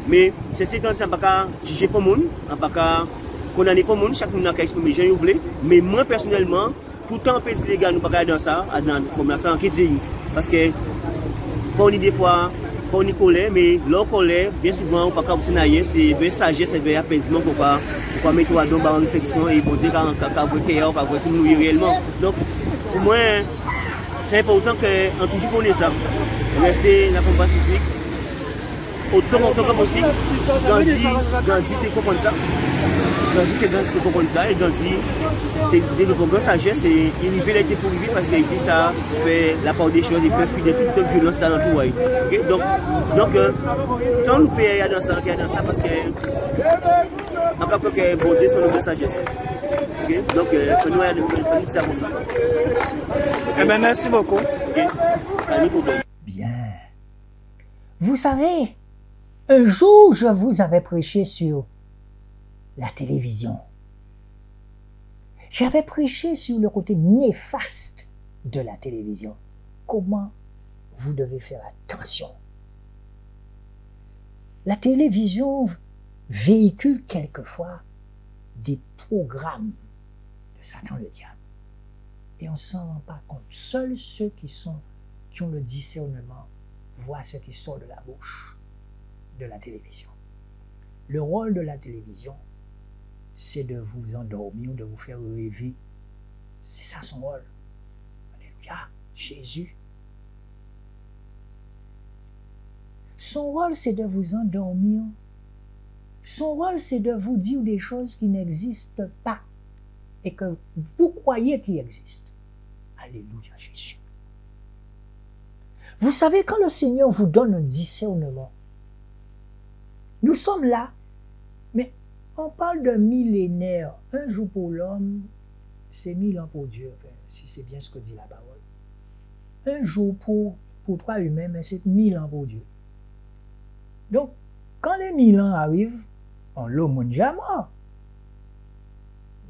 mais c'est étant ça, on ne peut pas juger pour le monde, on ne peut pas condamner pour le monde, chacun a exprimer les gens qui veulent. Mais moi, personnellement, tout le temps, on peut dire les gars, nous ne pouvons pas dans ça, dans ça, qui dit. Parce que, on dit des fois, on y colère, mais leur colère, bien souvent, on ne peut pas obtenir, c'est vers sagesse, c'est vers apaisement pour pas mettre dans une réflexion et pour dire qu'on veut cœur, qu'on veut tout nous réellement. Donc, pour moi, c'est important qu'on toujours connaisse ça. Rester la forme pacifique. Autant que possible, Gandhi te comprend ça. Gandhi te comprend ça et Gandhi développe une sagesse et il veut l'être pour vivre parce qu'il dit ça fait la part des choses, il fait fuir de toute violence dans l'entourage. Okay? Donc, tant nous payons dans ça parce que on peut que bon Dieu son de sagesse. Okay? Donc, il faut nous dire ça pour ça. Eh bien, merci beaucoup. Okay? Bien. Vous savez, un jour, je vous avais prêché sur la télévision. J'avais prêché sur le côté néfaste de la télévision. Comment vous devez faire attention. La télévision véhicule quelquefois des programmes de Satan le diable. Et on ne s'en rend pas compte. Seuls ceux qui ont le discernement voient ce qui sort de la bouche de la télévision. Le rôle de la télévision, c'est de vous endormir, de vous faire rêver. C'est ça son rôle. Alléluia, Jésus. Son rôle, c'est de vous endormir. Son rôle, c'est de vous dire des choses qui n'existent pas et que vous croyez qu'ils existent. Alléluia, Jésus. Vous savez, quand le Seigneur vous donne un discernement, nous sommes là, mais on parle de millénaire, un jour pour l'homme, c'est 1000 ans pour Dieu, enfin, si c'est bien ce que dit la parole. Un jour pour toi humain, mais c'est 1000 ans pour Dieu. Donc, quand les 1000 ans arrivent, on l'a déjà mort.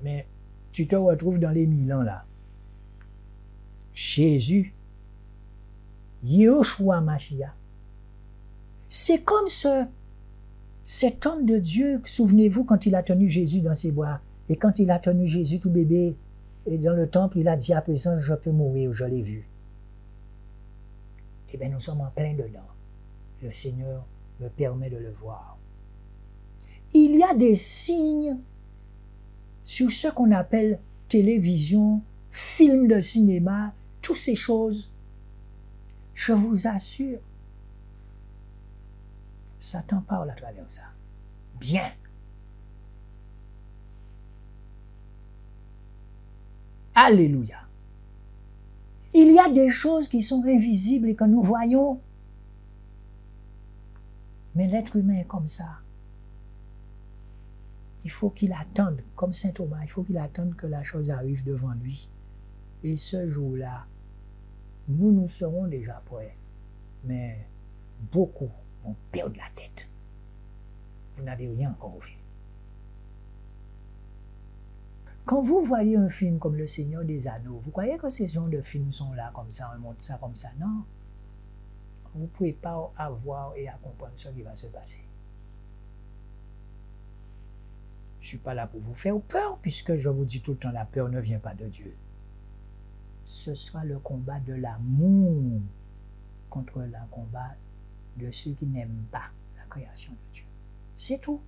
Mais tu te retrouves dans les 1000 ans là. Jésus, Yehoshua Mashiach, c'est comme cet homme de Dieu, souvenez-vous quand il a tenu Jésus dans ses bras, et quand il a tenu Jésus tout bébé, et dans le temple, il a dit à présent, je peux mourir, je l'ai vu. Eh bien, nous sommes en plein dedans. Le Seigneur me permet de le voir. Il y a des signes sur ce qu'on appelle télévision, film de cinéma, toutes ces choses. Je vous assure, Satan parle à travers ça. Bien. Alléluia. Il y a des choses qui sont invisibles et que nous voyons. Mais l'être humain est comme ça. Il faut qu'il attende, comme saint Thomas, il faut qu'il attende que la chose arrive devant lui. Et ce jour-là, nous serons déjà prêts. Mais beaucoup vont perdre la tête. Vous n'avez rien encore vu. Quand vous voyez un film comme Le Seigneur des Anneaux, vous croyez que ces genres de films sont là comme ça, on monte ça comme ça? Non. Vous ne pouvez pas avoir et à comprendre ce qui va se passer. Je ne suis pas là pour vous faire peur, puisque je vous dis tout le temps, la peur ne vient pas de Dieu. Ce sera le combat de l'amour contre le combat de ceux qui n'aiment pas la création de Dieu. C'est tout.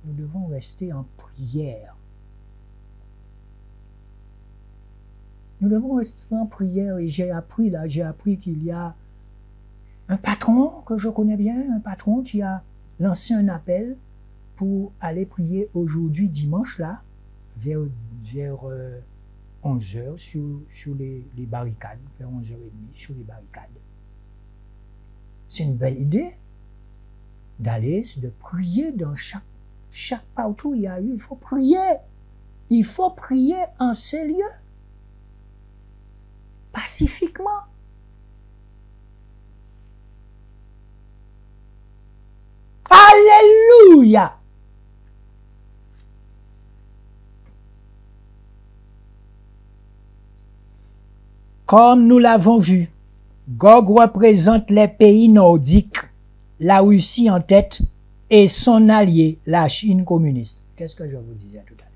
Nous devons rester en prière. Nous devons rester en prière et j'ai appris qu'il y a un patron que je connais bien, un patron qui a lancé un appel pour aller prier aujourd'hui, dimanche, là, vers 11h sur les barricades, vers 11h30 sur les barricades. C'est une belle idée d'aller, de prier dans chaque partout où il y a eu. Il faut prier. Il faut prier en ces lieux. Pacifiquement. Alléluia. Comme nous l'avons vu, Gog représente les pays nordiques, la Russie en tête et son allié, la Chine communiste. Qu'est-ce que je vous disais tout à l'heure?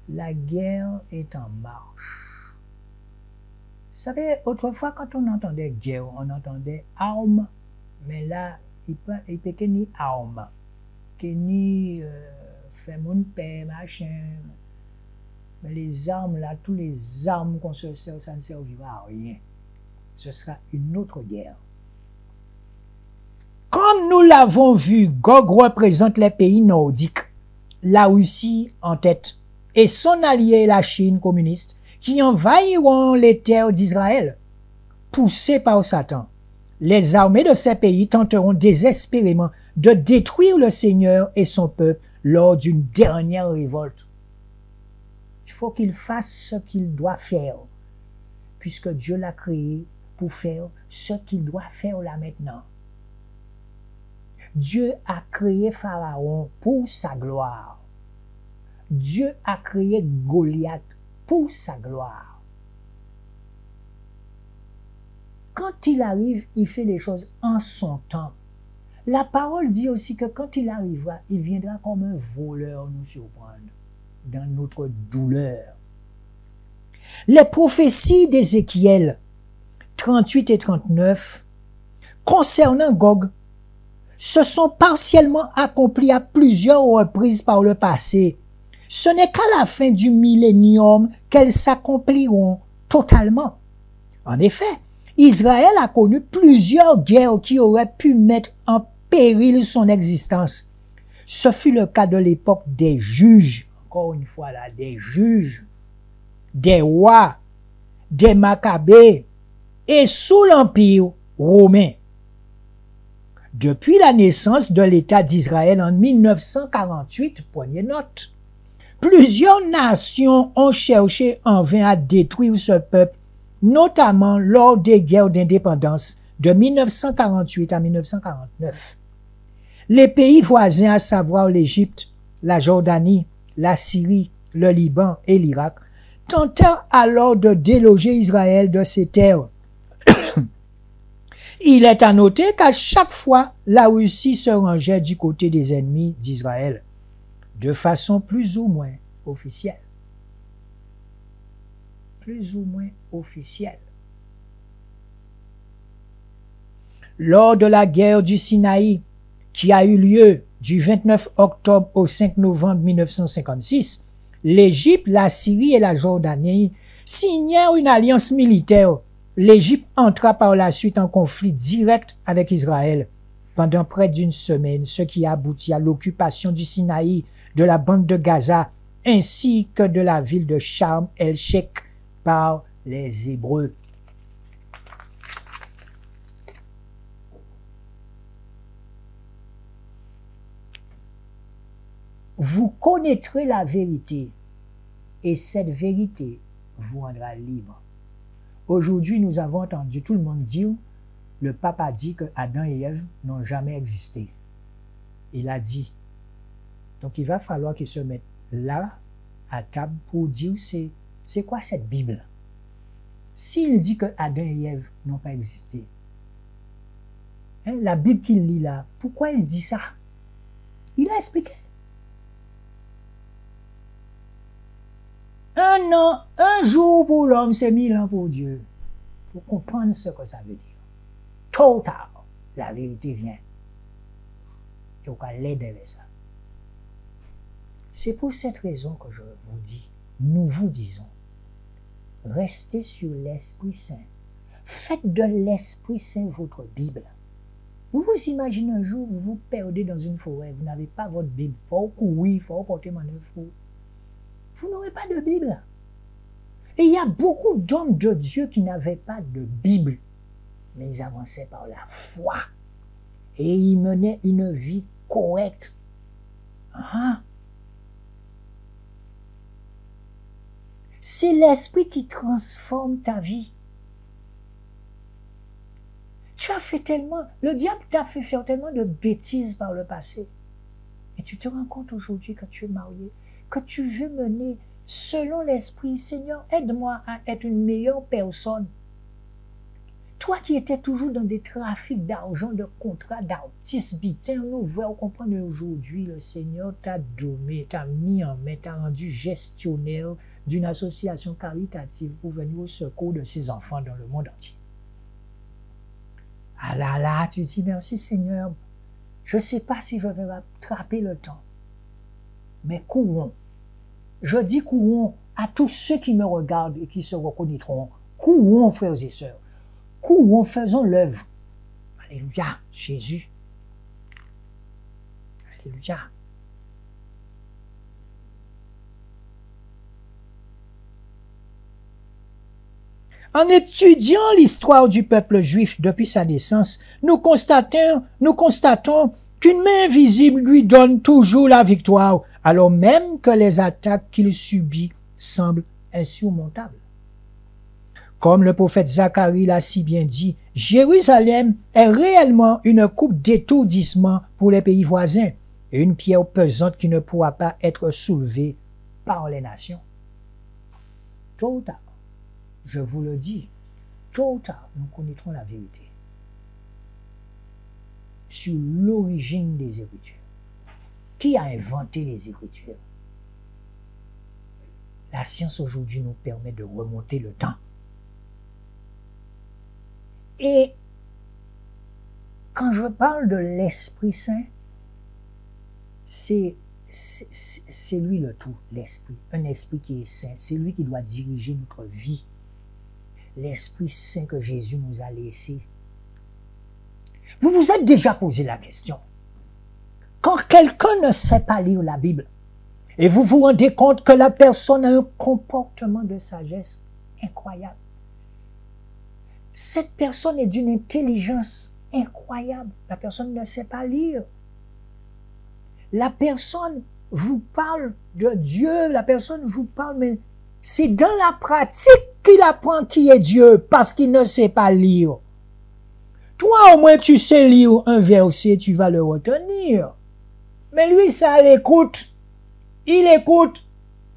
La guerre est en marche. Vous savez, autrefois, quand on entendait guerre, on entendait armes, mais là, il peut que ni armes, que ni fait mon paix, machin. Mais les armes, là, tous les armes qu'on se sert, ça ne servira à rien. Ce sera une autre guerre. Comme nous l'avons vu, Gog représente les pays nordiques, la Russie en tête, et son allié, la Chine communiste, qui envahiront les terres d'Israël. Poussés par Satan, les armées de ces pays tenteront désespérément de détruire le Seigneur et son peuple lors d'une dernière révolte. Il faut qu'il fasse ce qu'il doit faire, puisque Dieu l'a créé pour faire ce qu'il doit faire là maintenant. Dieu a créé Pharaon pour sa gloire. Dieu a créé Goliath pour sa gloire. Quand il arrive, il fait les choses en son temps. La parole dit aussi que quand il arrivera, il viendra comme un voleur nous surprendre dans notre douleur. Les prophéties d'Ézéchiel 38 et 39 concernant Gog se sont partiellement accomplies à plusieurs reprises par le passé. Ce n'est qu'à la fin du millénium qu'elles s'accompliront totalement. En effet, Israël a connu plusieurs guerres qui auraient pu mettre en péril son existence. Ce fut le cas de l'époque des juges, encore une fois là, des juges, des rois, des Maccabées et sous l'Empire romain. Depuis la naissance de l'État d'Israël en 1948, prenez note, Plusieurs nations ont cherché en vain à détruire ce peuple, notamment lors des guerres d'indépendance de 1948 à 1949. Les pays voisins, à savoir l'Égypte, la Jordanie, la Syrie, le Liban et l'Irak, tentèrent alors de déloger Israël de ses terres. Il est à noter qu'à chaque fois, la Russie se rangeait du côté des ennemis d'Israël, de façon plus ou moins officielle. Plus ou moins officielle. Lors de la guerre du Sinaï, qui a eu lieu du 29 octobre au 5 novembre 1956, l'Égypte, la Syrie et la Jordanie signèrent une alliance militaire. L'Égypte entra par la suite en conflit direct avec Israël pendant près d'une semaine, ce qui a abouti à l'occupation du Sinaï, de la bande de Gaza, ainsi que de la ville de Sharm el-Sheikh par les Hébreux. Vous connaîtrez la vérité, et cette vérité vous rendra libre. Aujourd'hui, nous avons entendu tout le monde dire, le pape a dit que Adam et Ève n'ont jamais existé. Il a dit. Donc, il va falloir qu'il se mette là, à table, pour dire c'est quoi cette Bible? S'il dit que Adam et Ève n'ont pas existé, hein, la Bible qu'il lit là, pourquoi il dit ça? Il a expliqué. Un jour pour l'homme, c'est 1000 ans pour Dieu. Il faut comprendre ce que ça veut dire. Tôt ou tard, la vérité vient. Et on va l'aider avec ça. C'est pour cette raison que je vous dis, nous vous disons, restez sur l'Esprit Saint. Faites de l'Esprit Saint votre Bible. Vous vous imaginez un jour, vous vous perdez dans une forêt, vous n'avez pas votre Bible, il faut courir, il faut porter manœuvre. Vous n'aurez pas de Bible. Et il y a beaucoup d'hommes de Dieu qui n'avaient pas de Bible, mais ils avançaient par la foi. Et ils menaient une vie correcte. C'est l'Esprit qui transforme ta vie. Tu as fait tellement, le diable t'a fait faire tellement de bêtises par le passé. Et tu te rends compte aujourd'hui que tu es marié, que tu veux mener selon l'Esprit. Seigneur, aide-moi à être une meilleure personne. Toi qui étais toujours dans des trafics d'argent, de contrats d'artistes, nous voulons comprendre aujourd'hui, le Seigneur t'a donné, t'a mis en main, t'a rendu gestionnaire d'une association caritative pour venir au secours de ses enfants dans le monde entier. Ah là là, tu dis merci Seigneur, je ne sais pas si je vais rattraper le temps, mais courons. Je dis courons à tous ceux qui me regardent et qui se reconnaîtront. Courons, frères et sœurs. Courons, faisons l'œuvre. Alléluia, Jésus. Alléluia. En étudiant l'histoire du peuple juif depuis sa naissance, nous constatons qu'une main invisible lui donne toujours la victoire, alors même que les attaques qu'il subit semblent insurmontables. Comme le prophète Zacharie l'a si bien dit, Jérusalem est réellement une coupe d'étourdissement pour les pays voisins et une pierre pesante qui ne pourra pas être soulevée par les nations. Tôt ou tard, je vous le dis, tôt ou tard, nous connaîtrons la vérité sur l'origine des Écritures. Qui a inventé les Écritures? La science aujourd'hui nous permet de remonter le temps. Et quand je parle de l'Esprit Saint, c'est lui le tout, l'Esprit. Un esprit qui est saint, c'est lui qui doit diriger notre vie. L'Esprit Saint que Jésus nous a laissé. Vous vous êtes déjà posé la question. Quand quelqu'un ne sait pas lire la Bible, et vous vous rendez compte que la personne a un comportement de sagesse incroyable. Cette personne est d'une intelligence incroyable. La personne ne sait pas lire. La personne vous parle de Dieu, la personne vous parle, mais c'est dans la pratique qu'il apprend qui est Dieu, parce qu'il ne sait pas lire. Toi, au moins, tu sais lire un verset, tu vas le retenir. Mais lui, ça l'écoute. Il écoute.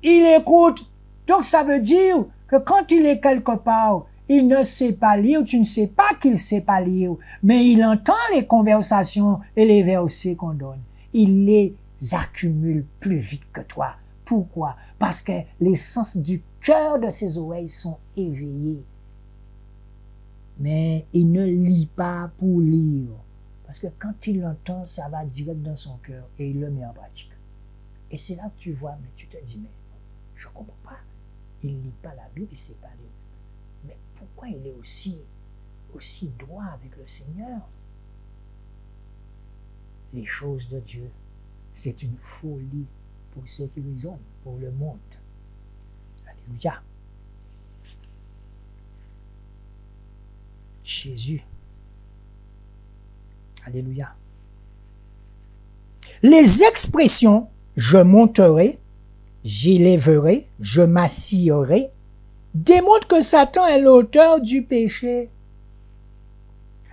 Il écoute. Donc, ça veut dire que quand il est quelque part, il ne sait pas lire, tu ne sais pas qu'il ne sait pas lire, mais il entend les conversations et les versets qu'on donne. Il les accumule plus vite que toi. Pourquoi? Parce que les sens du cœur de ses oreilles sont éveillés. Mais il ne lit pas pour lire. Parce que quand il l'entend, ça va direct dans son cœur et il le met en pratique. Et c'est là que tu vois, mais tu te dis, mais je ne comprends pas. Il ne lit pas la Bible, il ne sait pas lire. Mais pourquoi il est aussi droit avec le Seigneur? Les choses de Dieu, c'est une folie pour ceux qui raisonnent, pour le monde. Alléluia. Jésus. Alléluia. Les expressions « je monterai »,« j'élèverai »,« je m'assierai » démontrent que Satan est l'auteur du péché.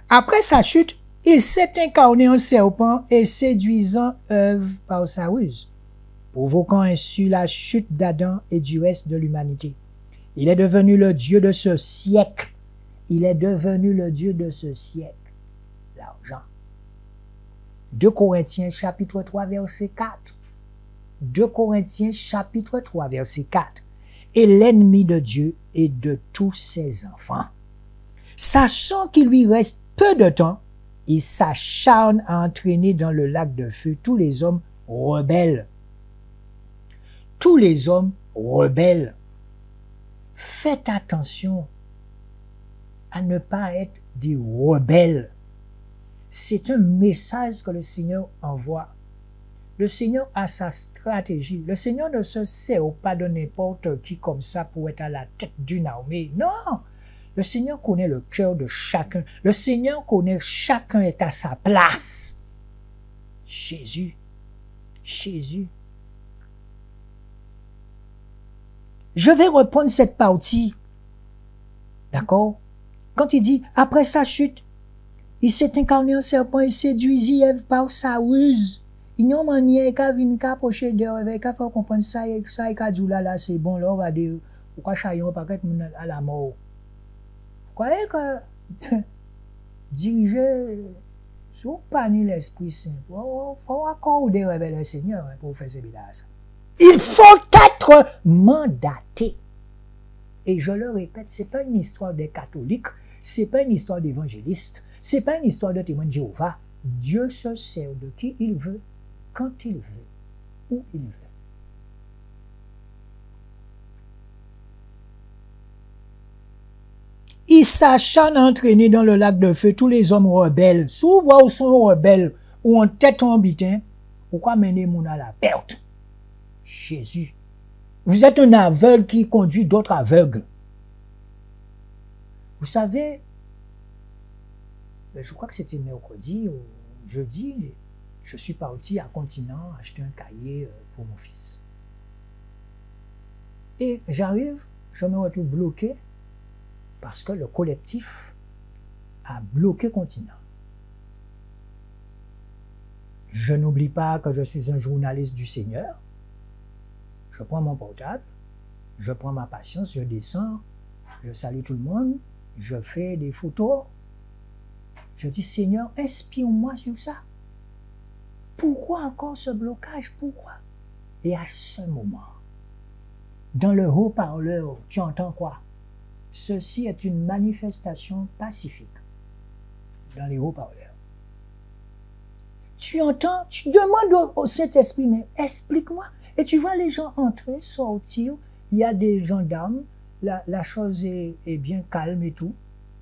Après sa chute, il s'est incarné en serpent et séduisant Ève par sa ruse, provoquant ainsi la chute d'Adam et du reste de l'humanité. Il est devenu le Dieu de ce siècle. Il est devenu le Dieu de ce siècle. L'argent. 2 Corinthiens chapitre 3 verset 4. 2 Corinthiens chapitre 3 verset 4. Et l'ennemi de Dieu et de tous ses enfants. Sachant qu'il lui reste peu de temps, il s'acharne à entraîner dans le lac de feu tous les hommes rebelles. Tous les hommes rebelles. Faites attention à ne pas être des rebelles. C'est un message que le Seigneur envoie. Le Seigneur a sa stratégie. Le Seigneur ne se sert pas de n'importe qui comme ça pour être à la tête d'une armée. Non! Le Seigneur connaît le cœur de chacun. Le Seigneur connaît chacun est à sa place. Jésus. Jésus. Je vais reprendre cette partie. D'accord? Quand il dit, après sa chute, il s'est incarné en serpent et séduisit Ève par sa ruse. Il n'y a pas de manière qu'à venir approcher de Ève, qu'à faire comprendre ça, et qu'à dire là, c'est bon, là, regardez, pourquoi chaillon pas être à la mort? Vous croyez que diriger sur pas ni l'Esprit Saint, il faut accorder le Seigneur pour faire ce bilan-là. Il faut être mandaté. Et je le répète, c'est pas une histoire des catholiques, c'est pas une histoire d'évangélistes, c'est pas une histoire de témoins de Jéhovah. Dieu se sert de qui il veut, quand il veut, où il veut. Il s'acharne à entraîner dans le lac de feu tous les hommes rebelles. Souvent, ils sont rebelles, ou en tête en bitin, pourquoi mener mon à la perte? Jésus. Vous êtes un aveugle qui conduit d'autres aveugles. Vous savez, je crois que c'était mercredi ou jeudi, je suis parti à Continent acheter un cahier pour mon fils. Et j'arrive, je me retrouve bloqué parce que le collectif a bloqué Continent. Je n'oublie pas que je suis un journaliste du Seigneur. Je prends mon portable, je prends ma patience, je descends, je salue tout le monde, je fais des photos. Je dis, Seigneur, inspire-moi sur ça. Pourquoi encore ce blocage? Pourquoi? Et à ce moment, dans le haut-parleur, tu entends quoi? Ceci est une manifestation pacifique. Dans les haut-parleurs. Tu entends, tu demandes au Saint-Esprit, mais explique-moi. Et tu vois les gens entrer, sortir, il y a des gendarmes, la chose est bien calme et tout,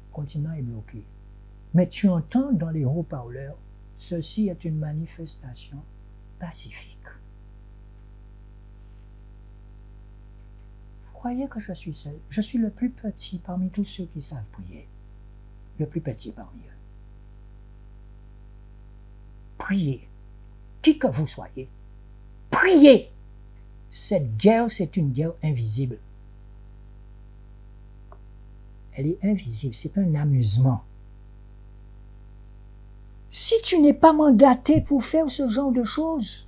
le continent est bloqué. Mais tu entends dans les haut-parleurs, ceci est une manifestation pacifique. Vous croyez que je suis seul? Je suis le plus petit parmi tous ceux qui savent prier. Le plus petit parmi eux. Priez, qui que vous soyez. prier. Cette guerre, c'est une guerre invisible. Elle est invisible, c'est pas un amusement. Si tu n'es pas mandaté pour faire ce genre de choses,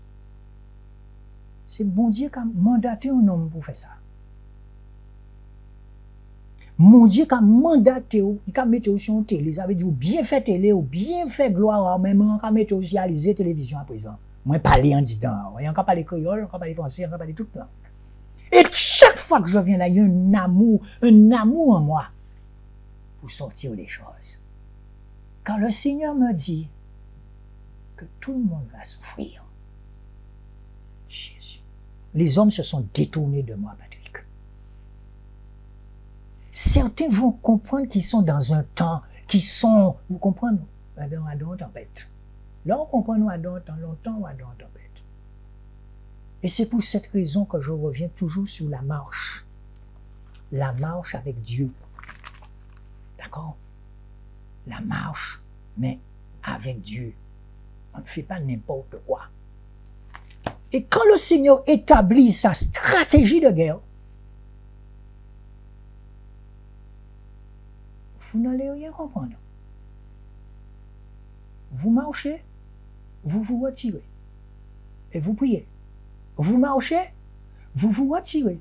c'est bon Dieu qui a mandaté un homme pour faire ça. Mon Dieu qui a mandaté, il a mis sur une télé, ça veut dire ou bien fait télé, ou bien fait gloire, même on a mis sur la télévision à présent. Moi, parler en disant, on a parlé créole, on a parlé français, on a parlé toute langue. Et chaque fois que je viens là, il y a un amour en moi pour sortir des choses. Quand le Seigneur me dit que tout le monde va souffrir, Jésus, les hommes se sont détournés de moi, Patrick. Certains vont comprendre qu'ils sont dans un temps, vous comprenez, on a dans tempête. Là, on comprend nous à dans longtemps ou à dans tempête. Et c'est pour cette raison que je reviens toujours sur la marche. La marche avec Dieu. D'accord? La marche, mais avec Dieu. On ne fait pas n'importe quoi. Et quand le Seigneur établit sa stratégie de guerre, vous n'allez rien comprendre. Vous marchez, vous vous retirez. Et vous priez. Vous marchez, vous vous retirez.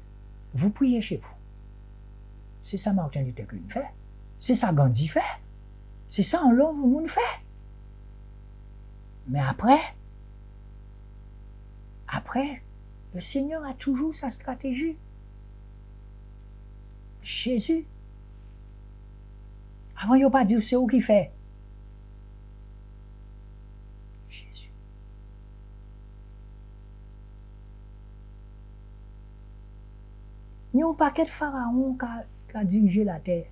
Vous priez chez vous. C'est ça Martin Luther King fait. C'est ça Gandhi fait. C'est ça en l'homme, vous fait. Mais après, le Seigneur a toujours sa stratégie. Jésus. Avant, il n'a pas dit c'est où qui fait. Jésus. Il y a un paquet de pharaons qui a dirigé la terre.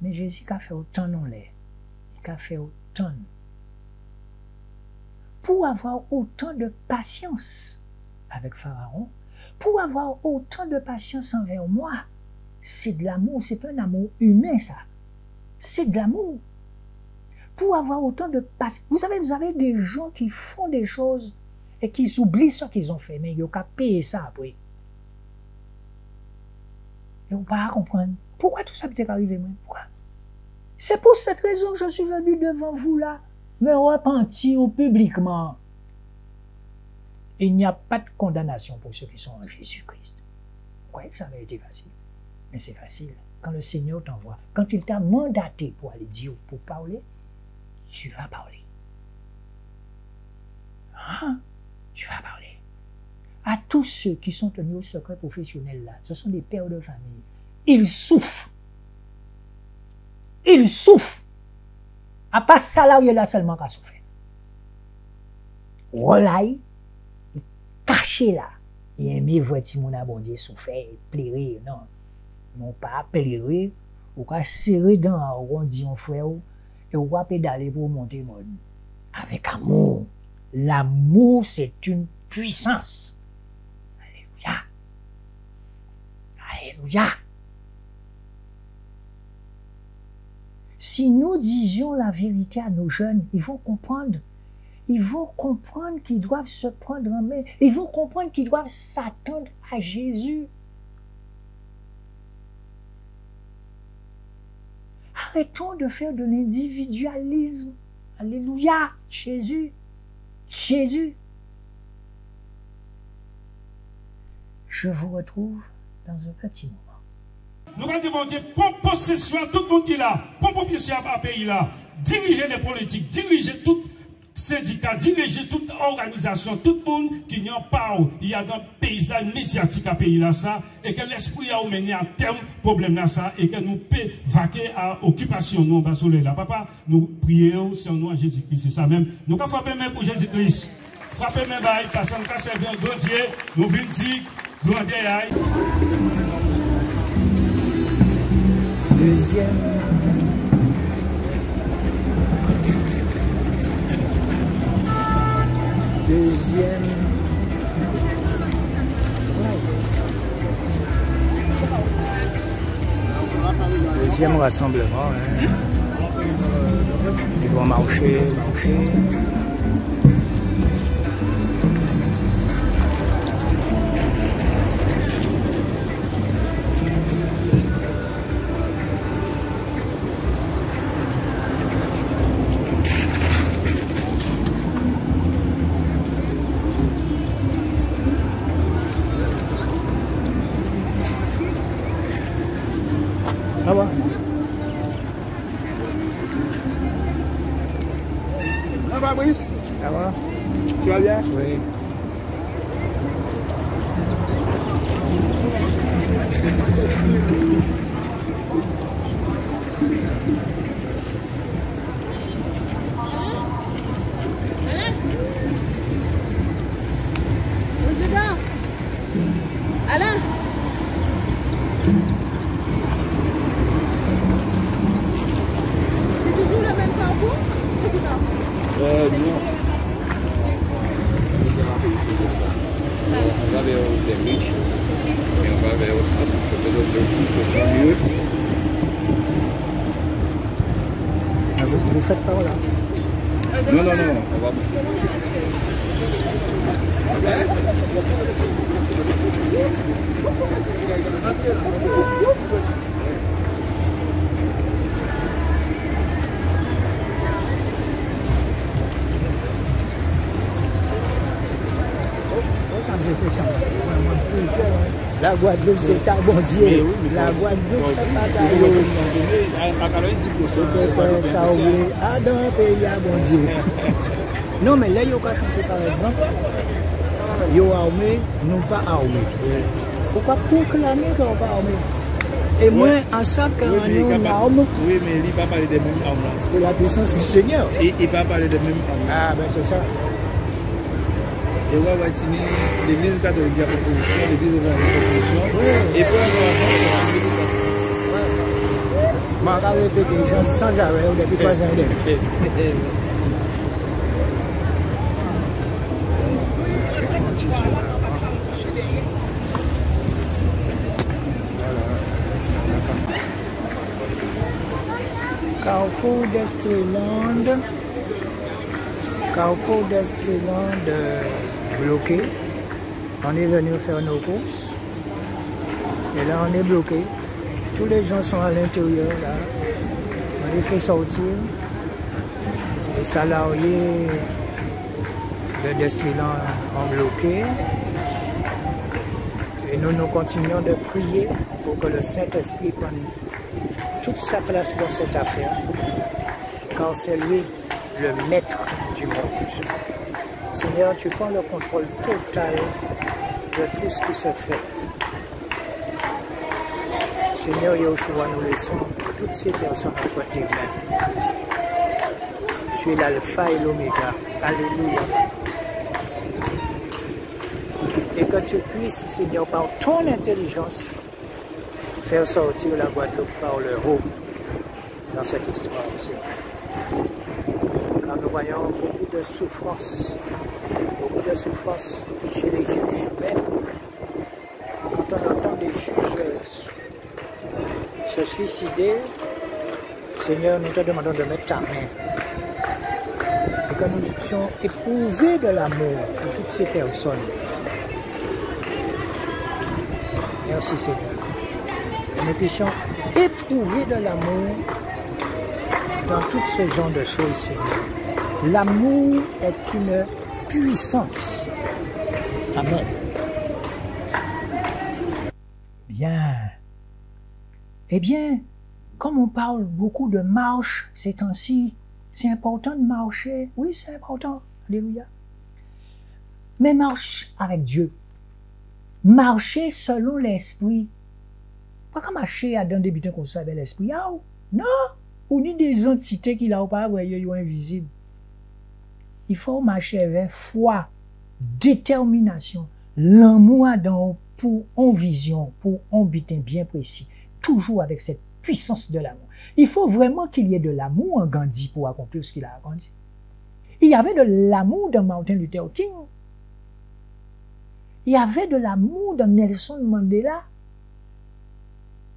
Mais Jésus a fait autant non l'air. Il a fait autant. Pour avoir autant de patience avec Pharaon, pour avoir autant de patience envers moi, c'est de l'amour, c'est pas un amour humain ça. C'est de l'amour. Pour avoir autant de patience. Vous savez, vous avez des gens qui font des choses et qui oublient ce qu'ils ont fait, mais ils ont qu'à payer ça après. Et vous ne pouvez pas comprendre. Pourquoi tout ça peut arriver, moi? Pourquoi? C'est pour cette raison que je suis venu devant vous là, me repentir publiquement. Il n'y a pas de condamnation pour ceux qui sont en Jésus-Christ. Vous croyez que ça avait été facile? Mais c'est facile. Quand le Seigneur t'envoie, quand il t'a mandaté pour aller dire, pour parler, tu vas parler. Hein? Tu vas parler. À tous ceux qui sont tenus au secret professionnel là, ce sont des pères de famille. Ils souffrent. Ils souffrent. À pas salarié là seulement qu'à souffrir. Voilà, il caché là. Il aime voir si mon abondé souffert, pleurer, non. Non pas pleurer, ou qu'à serrer dans un rondillon frère, et ou à pédaler pour monter mon. Avec amour. L'amour, c'est une puissance. Alléluia. Alléluia. Si nous disions la vérité à nos jeunes, ils vont comprendre. Ils vont comprendre qu'ils doivent se prendre en main. Ils vont comprendre qu'ils doivent s'attendre à Jésus. Arrêtons de faire de l'individualisme. Alléluia. Jésus. Jésus. Je vous retrouve dans un petit moment. Nous avons demandé pour possession à tout le monde qui est là, pour possession à pays là, diriger les politiques, diriger tout syndicat, diriger toute organisation, tout le monde qui n'y a pas, il y a dans le paysage médiatique à pays là ça, et que l'esprit a mené à terme problème là ça, et que nous pouvons vaquer à occupation nous en bas soleil là. Papa, nous prions sur nous à Jésus-Christ, c'est ça même. Nous avons frappé main pour Jésus-Christ. Frappez main parce qu'on a servi un grand Dieu, nous venons dire grand Dieu. Deuxième. Deuxième rassemblement. Hein. Ils vont marcher. va? Ça va, Brice? Ça va? Tu vas bien? Oui. Alain. C'est toujours le même parcours, président? Non. On va vers les riches et on va vers le mieux. Vous faites par là? Non, on va. La Guadeloupe, c'est un bon Dieu. La Guadeloupe, c'est pas ta ça oublie. Ah, dans un pays, un bon Dieu. Non, mais là, il y a pas chanté, par exemple. Il y a armé, non pas armé. Pourquoi proclamer qu'on n'est pas armé? Et moi, en savent qu'on a une arme. Oui, mais il ne va pas parler des mêmes armes. C'est la puissance du Seigneur. Il ne va pas parler des mêmes armes. Ah, ben c'est ça. Et on va continuer l'église catholique à l'opposition, l'église évangélique à l'opposition. Et puis on va répéter les choses sans arrêt depuis 3 ans. Carrefour d'Estreland. Carrefour d'Estreland bloqué. On est venu faire nos courses. Et là, on est bloqué. Tous les gens sont à l'intérieur, là. On les fait sortir. Les salariés de Destreland ont bloqué. Et nous continuons de prier pour que le Saint-Esprit prenne toute sa place dans cette affaire. Car c'est lui le maître du monde. Seigneur, tu prends le contrôle total de tout ce qui se fait. Seigneur Yahushua, nous laissons toutes ces personnes entre tes mains. Tu es l'alpha et l'oméga. Alléluia. Et que tu puisses, Seigneur, par ton intelligence, faire sortir la Guadeloupe par le haut dans cette histoire, Seigneur. Car nous voyons beaucoup de souffrance chez les juges. Même quand on entend des juges se suicider, Seigneur, nous te demandons de mettre ta main. Et que nous puissions éprouver de l'amour pour toutes ces personnes. Merci Seigneur. Que nous puissions éprouver de l'amour dans tout ce genre de choses, Seigneur. L'amour est une puissance. Amen. Bien. Eh bien, comme on parle beaucoup de marche ces temps-ci, c'est important de marcher. Oui, c'est important. Alléluia. Mais marche avec Dieu. Marcher selon l'esprit. Pas comme marcher à dans des butins comme ça avec l'esprit. Non. Ou ni des entités qui là pas voyez invisibles. Il faut marcher avec foi, détermination, l'amour pour une vision, pour un butin bien précis. Toujours avec cette puissance de l'amour. Il faut vraiment qu'il y ait de l'amour en Gandhi pour accomplir ce qu'il a accompli. Il y avait de l'amour dans Martin Luther King. Il y avait de l'amour dans Nelson Mandela.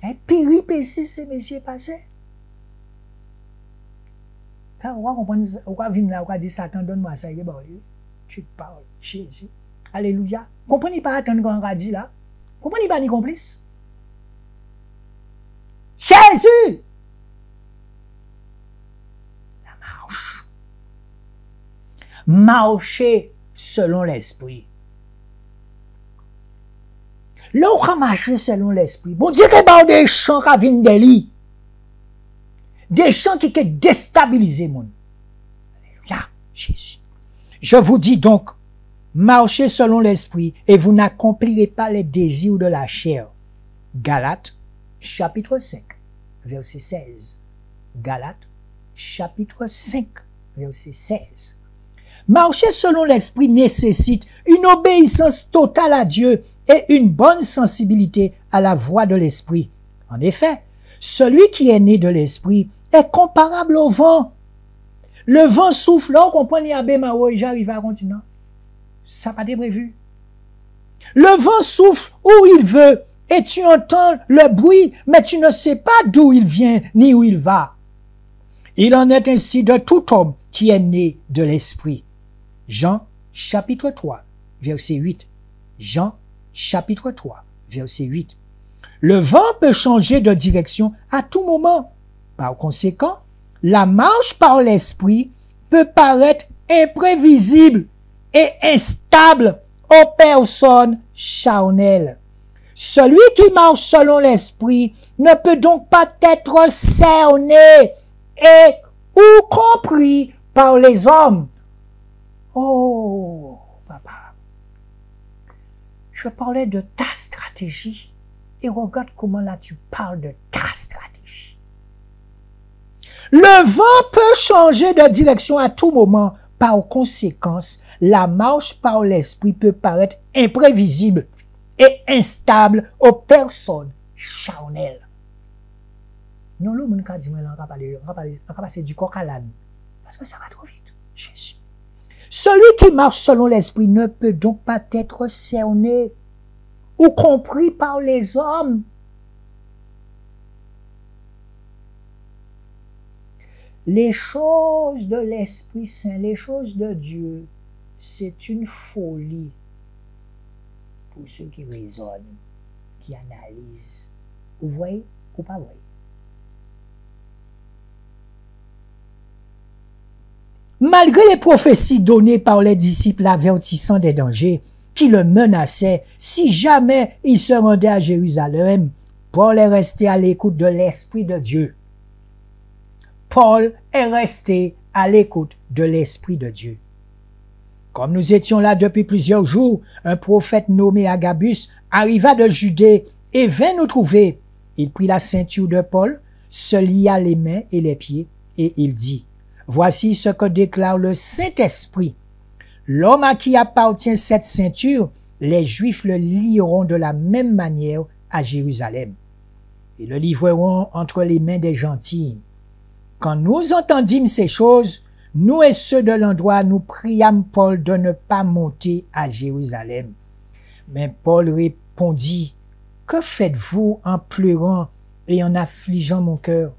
Et péripéties ces messieurs passés. Quand on va comprendre, on va venir là, on va dire Satan, donne-moi ça, il est bon. Tu parles, Jésus. Alléluia. Comprenez pas attendre qu'on va dire là. Comprenez pas ni complice. Jésus! La marche. Marcher selon l'esprit. Là où on marche selon l'esprit. Bon Dieu, qu'il y a des chants qui viennent de lui. Des chants qui déstabilisent le monde. Alléluia, Jésus. Je vous dis donc, marchez selon l'esprit et vous n'accomplirez pas les désirs de la chair. Galates, chapitre 5, verset 16. Galates, chapitre 5, verset 16. Marcher selon l'esprit nécessite une obéissance totale à Dieu et une bonne sensibilité à la voix de l'esprit. En effet, celui qui est né de l'esprit est comparable au vent. Le vent souffle, là, on comprend, j'arrive à un continent. Ça n'a pas été prévu. Le vent souffle où il veut et tu entends le bruit, mais tu ne sais pas d'où il vient ni où il va. Il en est ainsi de tout homme qui est né de l'esprit. Jean, chapitre 3, verset 8. Jean, chapitre 3, verset 8. Le vent peut changer de direction à tout moment. Par conséquent, la marche par l'esprit peut paraître imprévisible et instable aux personnes charnelles. Celui qui marche selon l'esprit ne peut donc pas être cerné et ou compris par les hommes. Oh, papa, je parlais de ta stratégie et regarde comment là tu parles de ta stratégie. Le vent peut changer de direction à tout moment. Par conséquent, la marche par l'esprit peut paraître imprévisible et instable aux personnes charnelles. Non, le monde qui dit, on va passer du coq à l'âne. Parce que ça va trop vite. Jésus. Celui qui marche selon l'esprit ne peut donc pas être cerné ou compris par les hommes. Les choses de l'Esprit Saint, les choses de Dieu, c'est une folie pour ceux qui raisonnent, qui analysent. Vous voyez ou pas voyez? Malgré les prophéties données par les disciples avertissant des dangers qui le menaçaient, si jamais il se rendait à Jérusalem, Paul est resté à l'écoute de l'Esprit de Dieu. Paul est resté à l'écoute de l'Esprit de Dieu. Comme nous étions là depuis plusieurs jours, un prophète nommé Agabus arriva de Judée et vint nous trouver. Il prit la ceinture de Paul, se lia les mains et les pieds, et il dit, « Voici ce que déclare le Saint-Esprit. L'homme à qui appartient cette ceinture, les Juifs le lieront de la même manière à Jérusalem, et le livreront entre les mains des gentils. Quand nous entendîmes ces choses, nous et ceux de l'endroit, nous priâmes Paul de ne pas monter à Jérusalem. Mais Paul répondit, « Que faites-vous en pleurant et en affligeant mon cœur? »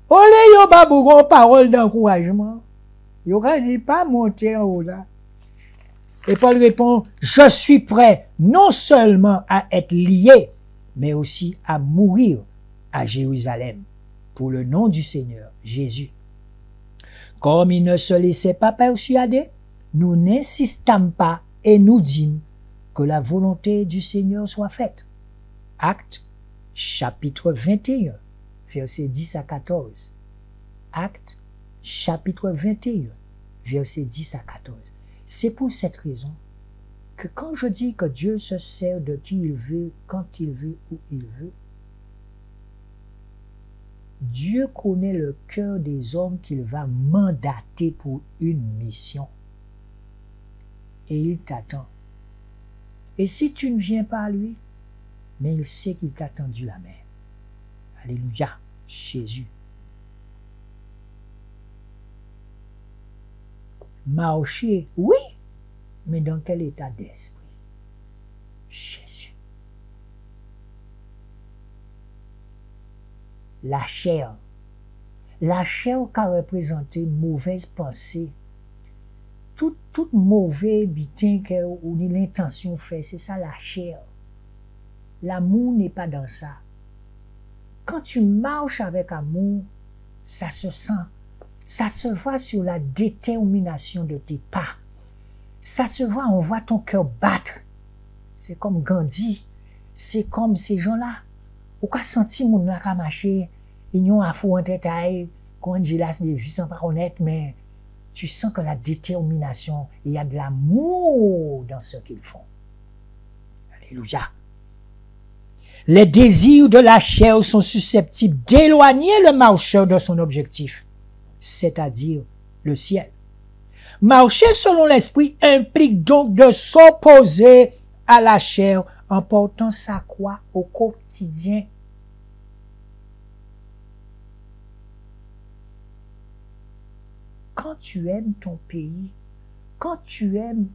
Olé yo babougon parole d'encouragement. Yo ka dit pas monter en haut là. Et Paul répond, « Je suis prêt non seulement à être lié, mais aussi à mourir à Jérusalem pour le nom du Seigneur Jésus. » Comme il ne se laissait pas persuader, nous n'insistâmes pas et nous dîmes que la volonté du Seigneur soit faite. Actes, chapitre 21, versets 10 à 14. Actes, chapitre 21, versets 10 à 14. C'est pour cette raison que quand je dis que Dieu se sert de qui il veut, quand il veut, où il veut, Dieu connaît le cœur des hommes qu'il va mandater pour une mission. Et il t'attend. Et si tu ne viens pas à lui, mais il sait qu'il t'a tendu la main. Alléluia, Jésus. Marcher, oui, mais dans quel état d'esprit? Jésus. La chair qui a représenté mauvaise pensée, tout mauvais bitin ou l'intention fait, c'est ça la chair. L'amour n'est pas dans ça. Quand tu marches avec amour, ça se sent, ça se voit sur la détermination de tes pas. Ça se voit, on voit ton cœur battre. C'est comme Gandhi, c'est comme ces gens-là. Ou qu'a senti mon la marcher, ils ont un fou en tête, quand j'ai là, des vies sans pas connaître, mais tu sens que la détermination, il y a de l'amour dans ce qu'ils font. Alléluia. Les désirs de la chair sont susceptibles d'éloigner le marcheur de son objectif, c'est-à-dire le ciel. Marcher selon l'esprit implique donc de s'opposer à la chair en portant sa croix au quotidien. Quand tu aimes ton pays, quand tu aimes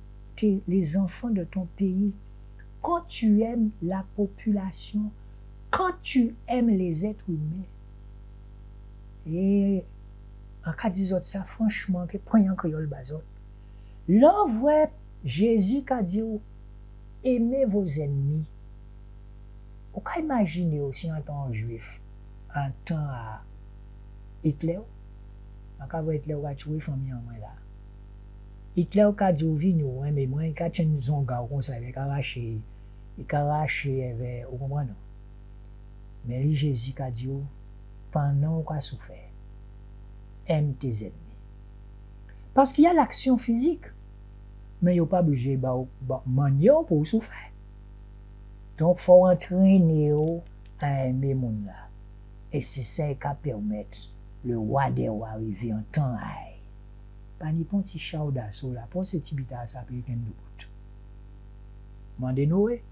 les enfants de ton pays, quand tu aimes la population, quand tu aimes les êtres humains, et en cas de ça, franchement, que point en créole bazot, l'envoi Jésus qui a dit, aimez vos ennemis. On peut imaginer aussi en temps juif, en temps à Hitler, en cas où Hitler a tué famille en moi là. Hitler a dit, mais moi, quand tu nous ont gardé, ça avait arraché, vous comprenez? Mais lui, Jésus a dit, pendant qu'on a souffert, aime tes ennemis. Parce qu'il y a l'action physique, mais il n'y a pas obligé de manier pour souffrir. Donc, il faut entraîner à aimer mon là. Et c'est ça qui permet le roi des rois arriver en temps. Pas ni pour petit chat d'assaut là, pour ce petit bita ça peut être un bout. Mandez Noé.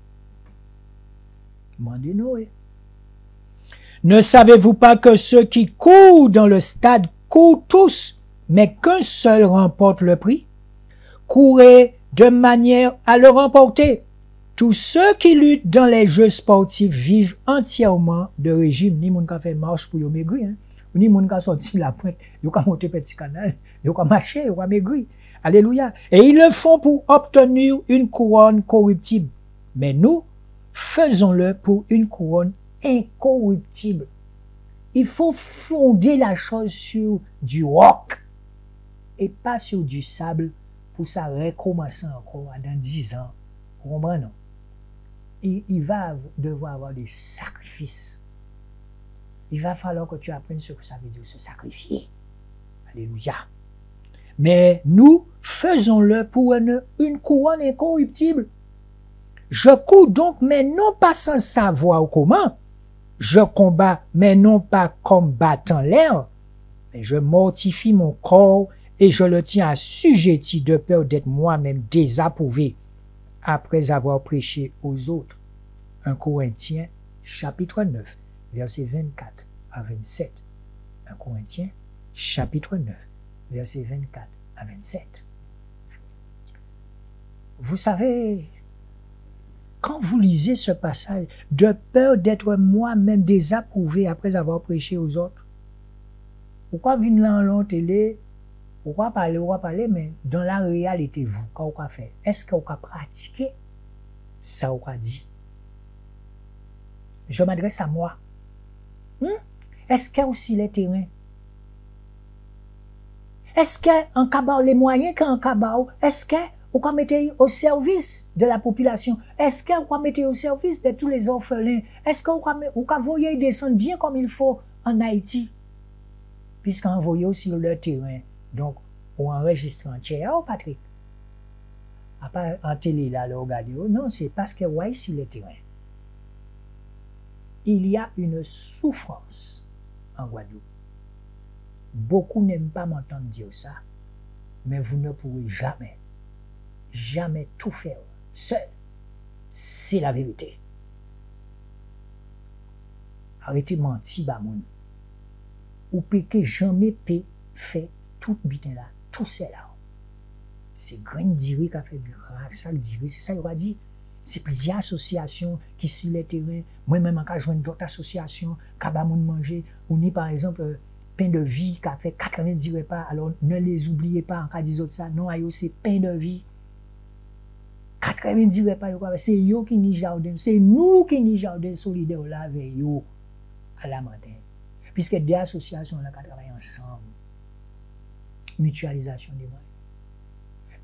Mandez Noé. Ne savez-vous pas que ceux qui courent dans le stade courent tous, mais qu'un seul remporte le prix? Courez de manière à le remporter. Tous ceux qui luttent dans les jeux sportifs vivent entièrement de régime. Ni moun ka fait marche pour yo maigrir, hein. Ni moun ka sorti la pointe, yo ka monter petit canal, yo ka marcher, yo ka maigrir. Alléluia. Et ils le font pour obtenir une couronne corruptible. Mais nous, faisons-le pour une couronne incorruptible. Il faut fonder la chose sur du roc et pas sur du sable pour ça recommencer encore dans 10 ans. Vous comprenez? Il va devoir avoir des sacrifices. Il va falloir que tu apprennes ce que ça veut dire se sacrifier. Alléluia. Mais nous faisons-le pour une couronne incorruptible. Je cours donc, mais non pas sans savoir comment. Je combats, mais non pas comme battant l'air. Mais je mortifie mon corps et je le tiens assujetti de peur d'être moi-même désapprouvé après avoir prêché aux autres. 1 Corinthiens, chapitre 9, versets 24 à 27. 1 Corinthiens, chapitre 9, versets 24 à 27. Vous savez, quand vous lisez ce passage, de peur d'être moi-même désapprouvé après avoir prêché aux autres, pourquoi venir là en télé, pourquoi parler, mais dans la réalité, vous, quand vous avez fait, est-ce que vous avez pratiqué ça vous a dit? Je m'adresse à moi. Est-ce qu'il y a aussi les terrains? Est-ce qu'en cabao, les moyens qu'en cabao, est-ce que vous pouvez mettre au service de la population? Est-ce que vous pouvez mettre au service de tous les orphelins? Est-ce que vous pouvez envoyer descendre bien comme il faut en Haïti? Puisqu'on envoie sur le terrain. Donc, on enregistre en tiers, Patrick. À part en télé, là, le regarder. Non, c'est parce que, ouais, sur le terrain. Il y a une souffrance en Guadeloupe. Beaucoup n'aiment pas m'entendre dire ça, mais vous ne pourrez jamais tout faire seul. C'est la vérité. Arrêtez de mentir, bamoun. Ou que jamais fait tout bitin là, tout c'est là. C'est grand diri qui a fait ça, c'est ça qu'il a dit. C'est plusieurs associations qui sur les terrains. Moi-même, quand je joins d'autres associations, qui a manger, on y par exemple, pain de vie qui a fait 90 repas. Alors, ne les oubliez pas en cas de ça. Non, c'est pain de vie. 90 repas, c'est eux qui n'y jardin. C'est nous qui n'y jardin solidaire là avec eux à la matin. Puisque des associations là qui travaillent ensemble. Mutualisation des moyens.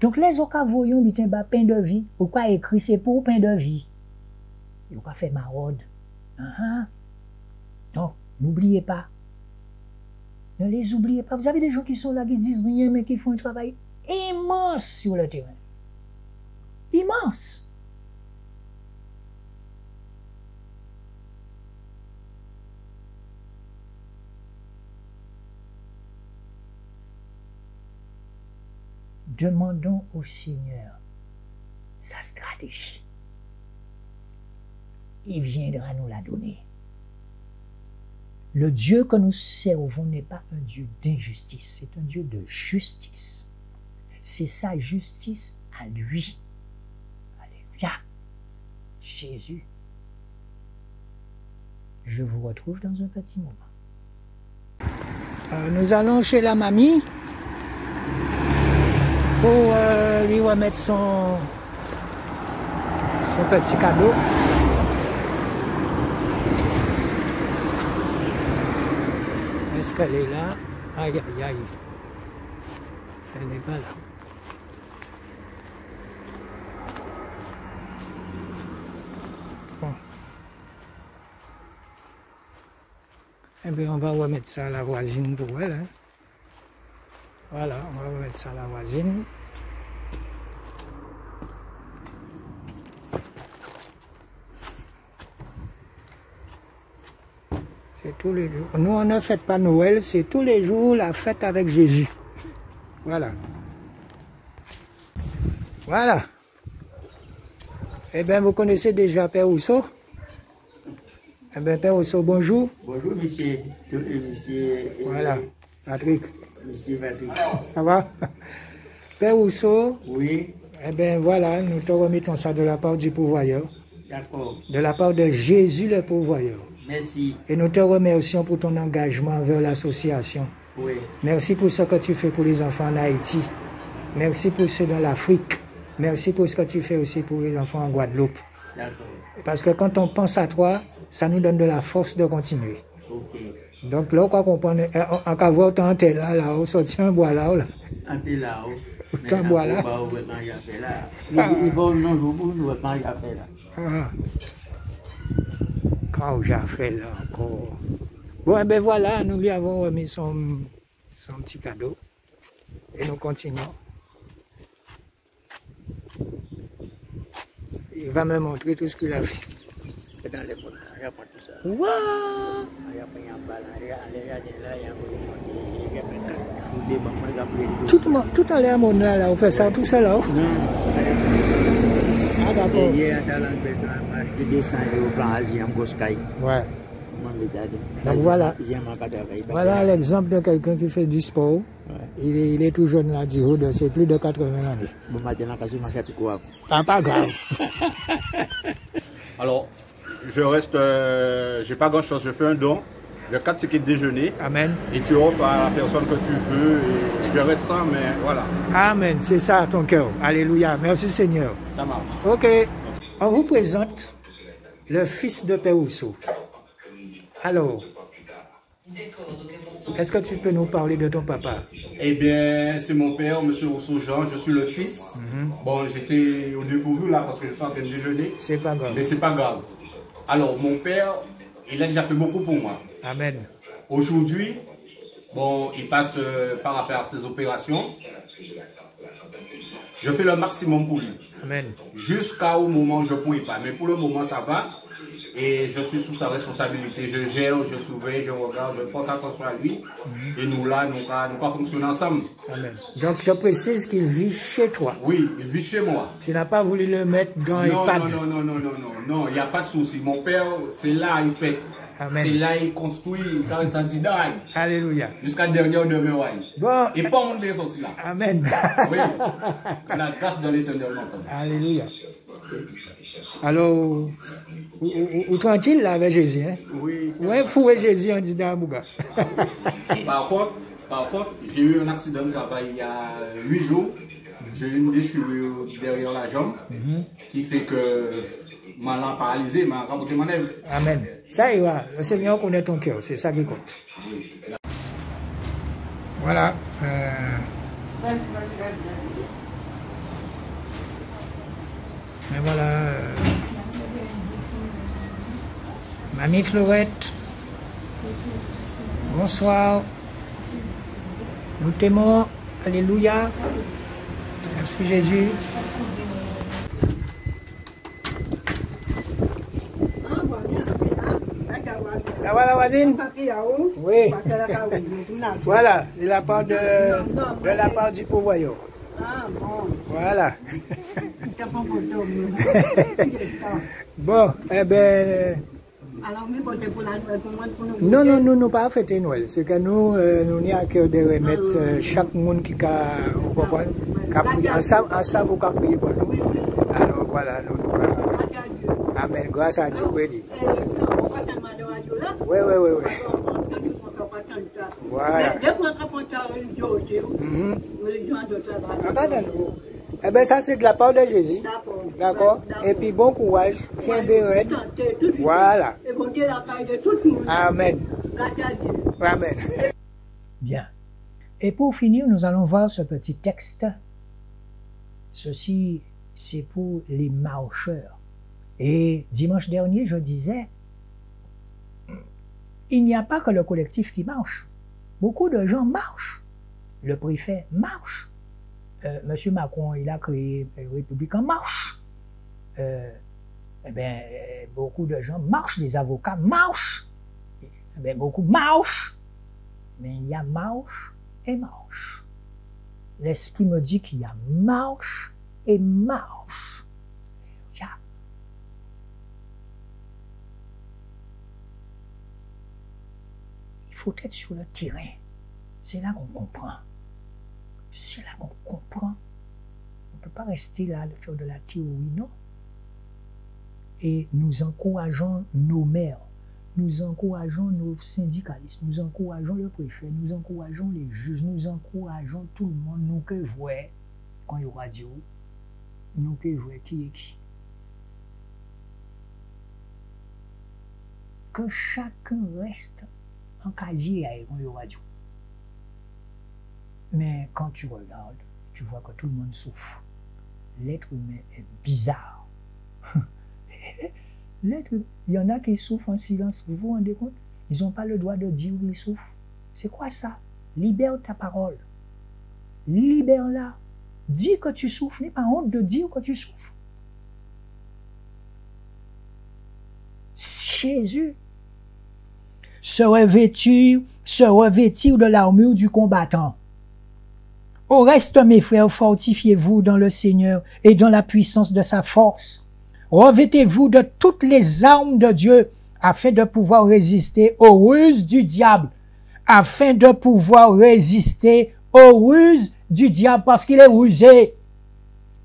Donc, les autres voyons du pain de vie, ou quoi écrit, c'est pour pain de vie. Ou quoi fait maraude. Donc, n'oubliez pas, Ne les oubliez pas. Vous avez des gens qui sont là, qui disent rien, mais qui font un travail immense sur le terrain. Immense. Demandons au Seigneur sa stratégie. Il viendra nous la donner. Le Dieu que nous servons n'est pas un Dieu d'injustice, c'est un Dieu de justice. C'est sa justice à lui. Alléluia. Jésus. Je vous retrouve dans un petit moment. Nous allons chez la mamie pour lui remettre son petit cadeau. Est-ce qu'elle est là? Aïe, aïe, aïe. Elle n'est pas là. Bon. Eh bien, on va remettre ça à la voisine pour elle. Hein. Voilà, on va remettre ça à la voisine. C'est tous les jours. Nous, on ne fête pas Noël, c'est tous les jours la fête avec Jésus. Voilà. Voilà. Eh bien, vous connaissez déjà Père Rousseau? Eh bien, Père Rousseau, bonjour. Bonjour, monsieur. Monsieur. Voilà, Patrick. Monsieur Patrick. Ça va? Père Rousseau? Oui. Eh bien, voilà, nous te remettons ça de la part du pourvoyeur. D'accord. De la part de Jésus le pourvoyeur. Merci. Et nous te remercions pour ton engagement envers l'association. Oui. Merci pour ce que tu fais pour les enfants en Haïti. Merci pour ceux dans l'Afrique. Merci pour ce que tu fais aussi pour les enfants en Guadeloupe. D'accord. Parce que quand on pense à toi, ça nous donne de la force de continuer. Ok. Donc là, on va comprendre, en cas voir tant t'es là, on sortit un bois là. Ante là, Autant bois là. Il va non jour pour nous quand il a fait là. Ah. Quand j'ai fait là encore. Bon, ben voilà, nous lui avons remis son petit cadeau. Et nous continuons. Il va me montrer tout ce qu'il a fait. Dans les potes, il n'y a pas tout ça. Waouh! Il n'y a pas un bal, il y a Tout en l'air, mon là, on fait ça tout seul là. Ah, d'accord. Ouais. Donc voilà. Voilà l'exemple de quelqu'un qui fait du sport. Ouais. Il est tout jeune là, du haut de c'est plus de 80 ans. Ah, pas grave. Alors, je reste, j'ai pas grand chose, je fais un don de 4 tickets de déjeuner. Amen. Et tu offres à la personne que tu veux. Et je reste sans, mais voilà. Amen, c'est ça ton cœur. Alléluia. Merci Seigneur. Ça marche. Ok. On vous présente le fils de Père Rousseau. Alors, est-ce que tu peux nous parler de ton papa? Eh bien, c'est mon père, M. Rousseau Jean, je suis le fils. Bon, j'étais au dépourvu là parce que je suis en train de déjeuner. C'est pas grave. Mais c'est pas grave. Alors, mon père, il a déjà fait beaucoup pour moi. Amen. Aujourd'hui, bon, il passe par rapport à ses opérations. Je fais le maximum pour lui. Amen. Jusqu'au moment où je ne pourrais pas. Mais pour le moment, ça va. Et je suis sous sa responsabilité. Je gère, je surveille, je regarde, je porte attention à lui. Et nous, là, nous allons fonctionner ensemble. Amen. Donc, je précise qu'il vit chez toi. Oui, il vit chez moi. Tu n'as pas voulu le mettre dans EHPAD? Non, il n'y a pas de souci. Mon père, c'est là, il fait. Amen. C'est là, il construit, quand il s'en Alléluia. Jusqu'à la dernière demeure. Bon. Et pas on est sorti là. Amen. Oui. La grâce de l'Éternel m'entend. Alléluia. Alors, ou tranquille là avec Jésus, hein? Oui. Ouais, fouet Jésus en disant Bouga. Par contre, j'ai eu un accident de travail il y a 8 jours. J'ai eu une déchirure derrière la jambe qui fait que ma lampe paralysée m'a rapporté ma lèvre. Amen. Ça y va, le Seigneur connaît ton cœur, c'est ça qui compte. Oui. Voilà. Et voilà. Mamie Fleurette. Bonsoir. Nous t'aimons. Alléluia. Merci Jésus. Ça va la voisine? Oui. Voilà, c'est la part de la part du pourvoyeur. Voilà. Bon, eh ben... Non, nous n'avons pas fêté Noël. C'est que nous n'y a que de remettre chaque monde qui a ensemble ou qui a prié pour nous. Alors voilà, nous. Amen. Grâce à Dieu, oui. Oui. Voilà. Eh bien, ça, c'est de la part de Jésus. D'accord. Et puis, bon courage. Tiens, béret. Voilà. Amen. Amen. Bien. Et pour finir, nous allons voir ce petit texte. Ceci, c'est pour les marcheurs. Et dimanche dernier, je disais, il n'y a pas que le collectif qui marche. Beaucoup de gens marchent. Le préfet marche. Monsieur Macron, il a créé la République en marche. Beaucoup de gens marchent, les avocats marchent. Beaucoup marchent. Mais il y a marche et marche. L'esprit me dit qu'il y a marche et marche. Il faut être sur le terrain. C'est là qu'on comprend. C'est là qu'on comprend. On ne peut pas rester là, de faire de la théorie, non. Et nous encourageons nos maires, nous encourageons nos syndicalistes, nous encourageons le préfet, nous encourageons les juges, nous encourageons tout le monde, nous que voyons, quand il y a radio, nous que voyons qui est qui. Que chacun reste en casier quand il y a radio. Mais quand tu regardes, tu vois que tout le monde souffre. L'être humain est bizarre. Il y en a qui souffrent en silence, vous vous rendez compte? Ils n'ont pas le droit de dire qu'ils souffrent. C'est quoi ça? Libère ta parole. Libère-la. Dis que tu souffres, n'aie pas honte de dire que tu souffres. Jésus se revêtir de l'armure du combattant. Au reste, mes frères, fortifiez-vous dans le Seigneur et dans la puissance de sa force. Revêtez-vous de toutes les armes de Dieu afin de pouvoir résister aux ruses du diable. Afin de pouvoir résister aux ruses du diable parce qu'il est rusé.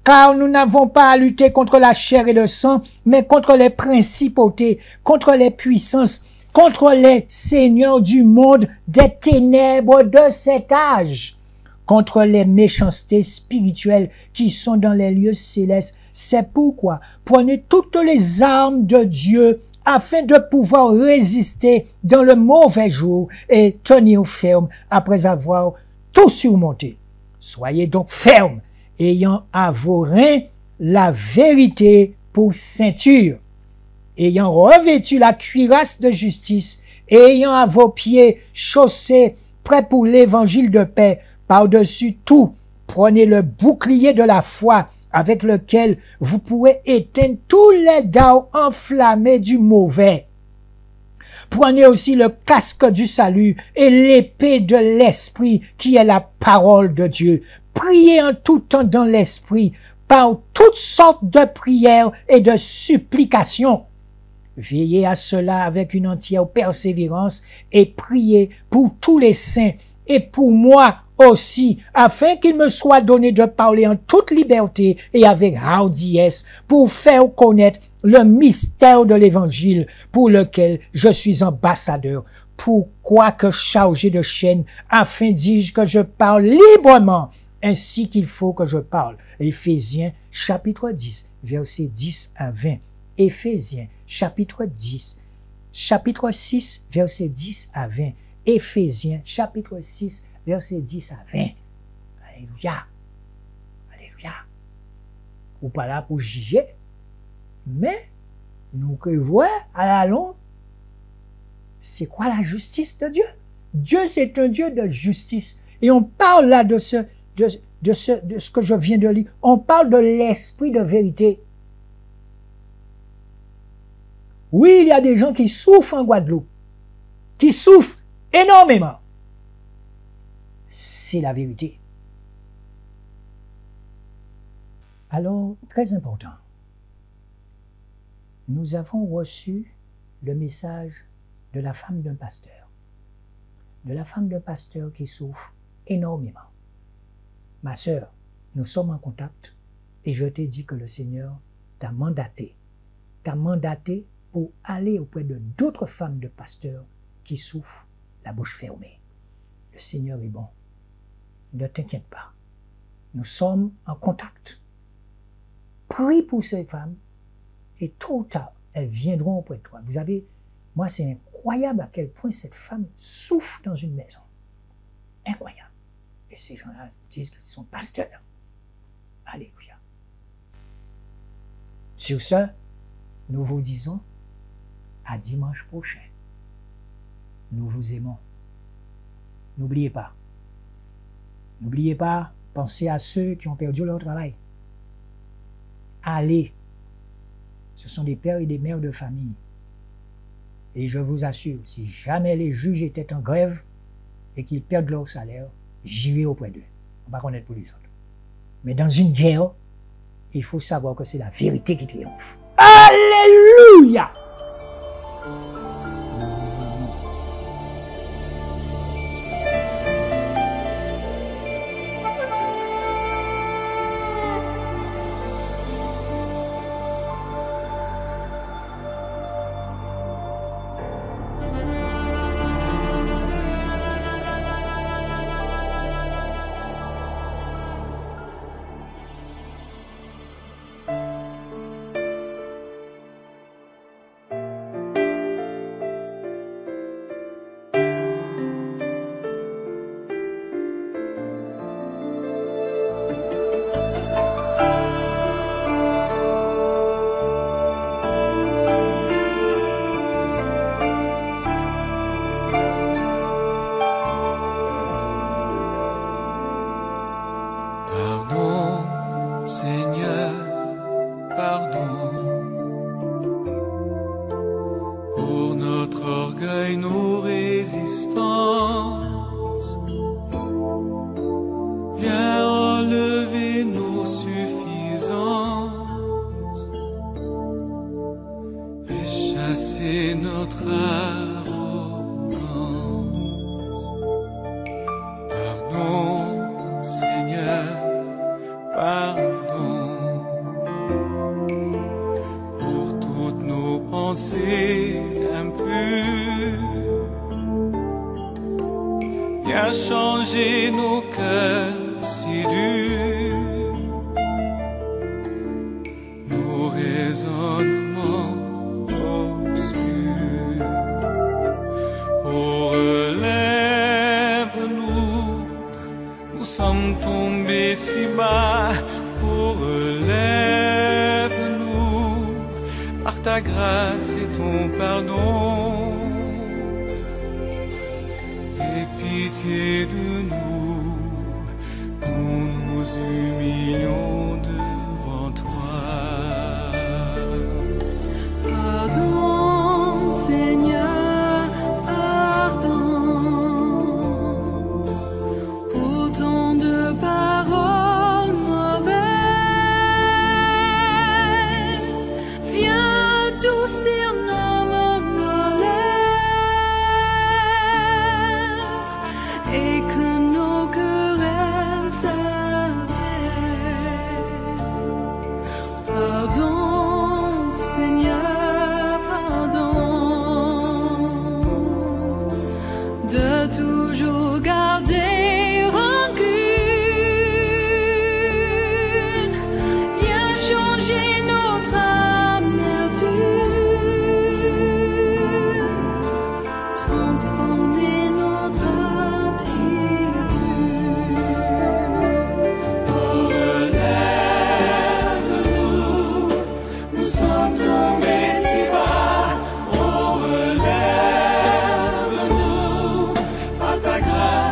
Car nous n'avons pas à lutter contre la chair et le sang, mais contre les principautés, contre les puissances, contre les seigneurs du monde des ténèbres de cet âge, contre les méchancetés spirituelles qui sont dans les lieux célestes. C'est pourquoi prenez toutes les armes de Dieu afin de pouvoir résister dans le mauvais jour et tenir ferme après avoir tout surmonté. Soyez donc fermes, ayant à vos reins la vérité pour ceinture, ayant revêtu la cuirasse de justice, et ayant à vos pieds chaussés, prêts pour l'évangile de paix. Par-dessus tout, prenez le bouclier de la foi, avec lequel vous pourrez éteindre tous les dards enflammés du mauvais. Prenez aussi le casque du salut et l'épée de l'esprit, qui est la parole de Dieu. Priez en tout temps dans l'esprit, par toutes sortes de prières et de supplications. Veillez à cela avec une entière persévérance et priez pour tous les saints et pour moi aussi, afin qu'il me soit donné de parler en toute liberté et avec hardiesse pour faire connaître le mystère de l'évangile pour lequel je suis ambassadeur. Pourquoi que chargé de chaînes, afin, dis-je, que je parle librement, ainsi qu'il faut que je parle. Éphésiens chapitre 10, versets 10 à 20. Éphésiens chapitre 10, chapitre 6, versets 10 à 20. Éphésiens chapitre 6, versets 10 à 20. Alléluia. Alléluia. Ou pas là pour juger, mais nous que voyons à la longue, c'est quoi la justice de Dieu? Dieu, c'est un Dieu de justice. Et on parle là de ce que je viens de lire. On parle de l'esprit de vérité. Oui, il y a des gens qui souffrent en Guadeloupe, qui souffrent énormément. C'est la vérité. Alors, très important, nous avons reçu le message de la femme d'un pasteur. De la femme d'un pasteur qui souffre énormément. Ma sœur, nous sommes en contact et je t'ai dit que le Seigneur t'a mandaté. T'a mandaté pour aller auprès de d'autres femmes de pasteurs qui souffrent la bouche fermée. Le Seigneur est bon. Ne t'inquiète pas. Nous sommes en contact. Prie pour ces femmes et tôt ou tard, elles viendront auprès de toi. Vous avez, moi c'est incroyable à quel point cette femme souffre dans une maison. Incroyable. Et ces gens-là disent qu'ils sont pasteurs. Alléluia. Sur ce, nous vous disons à dimanche prochain. Nous vous aimons. N'oubliez pas. N'oubliez pas, pensez à ceux qui ont perdu leur travail. Allez. Ce sont des pères et des mères de famille. Et je vous assure, si jamais les juges étaient en grève et qu'ils perdent leur salaire, j'irai auprès d'eux. On va connaître pour les autres. Mais dans une guerre, il faut savoir que c'est la vérité qui triomphe. Alléluia!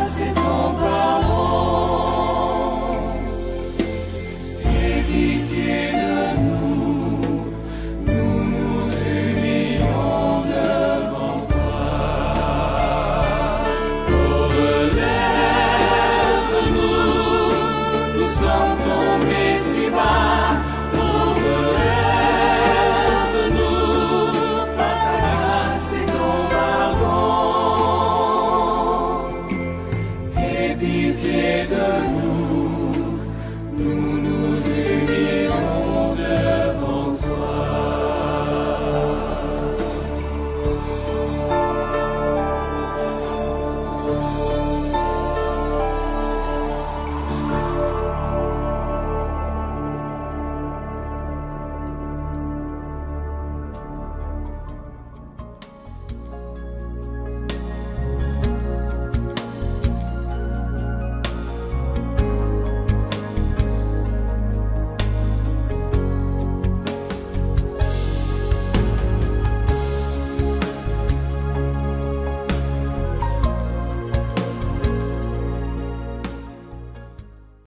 C'est pitié de nous, nous nous unirons.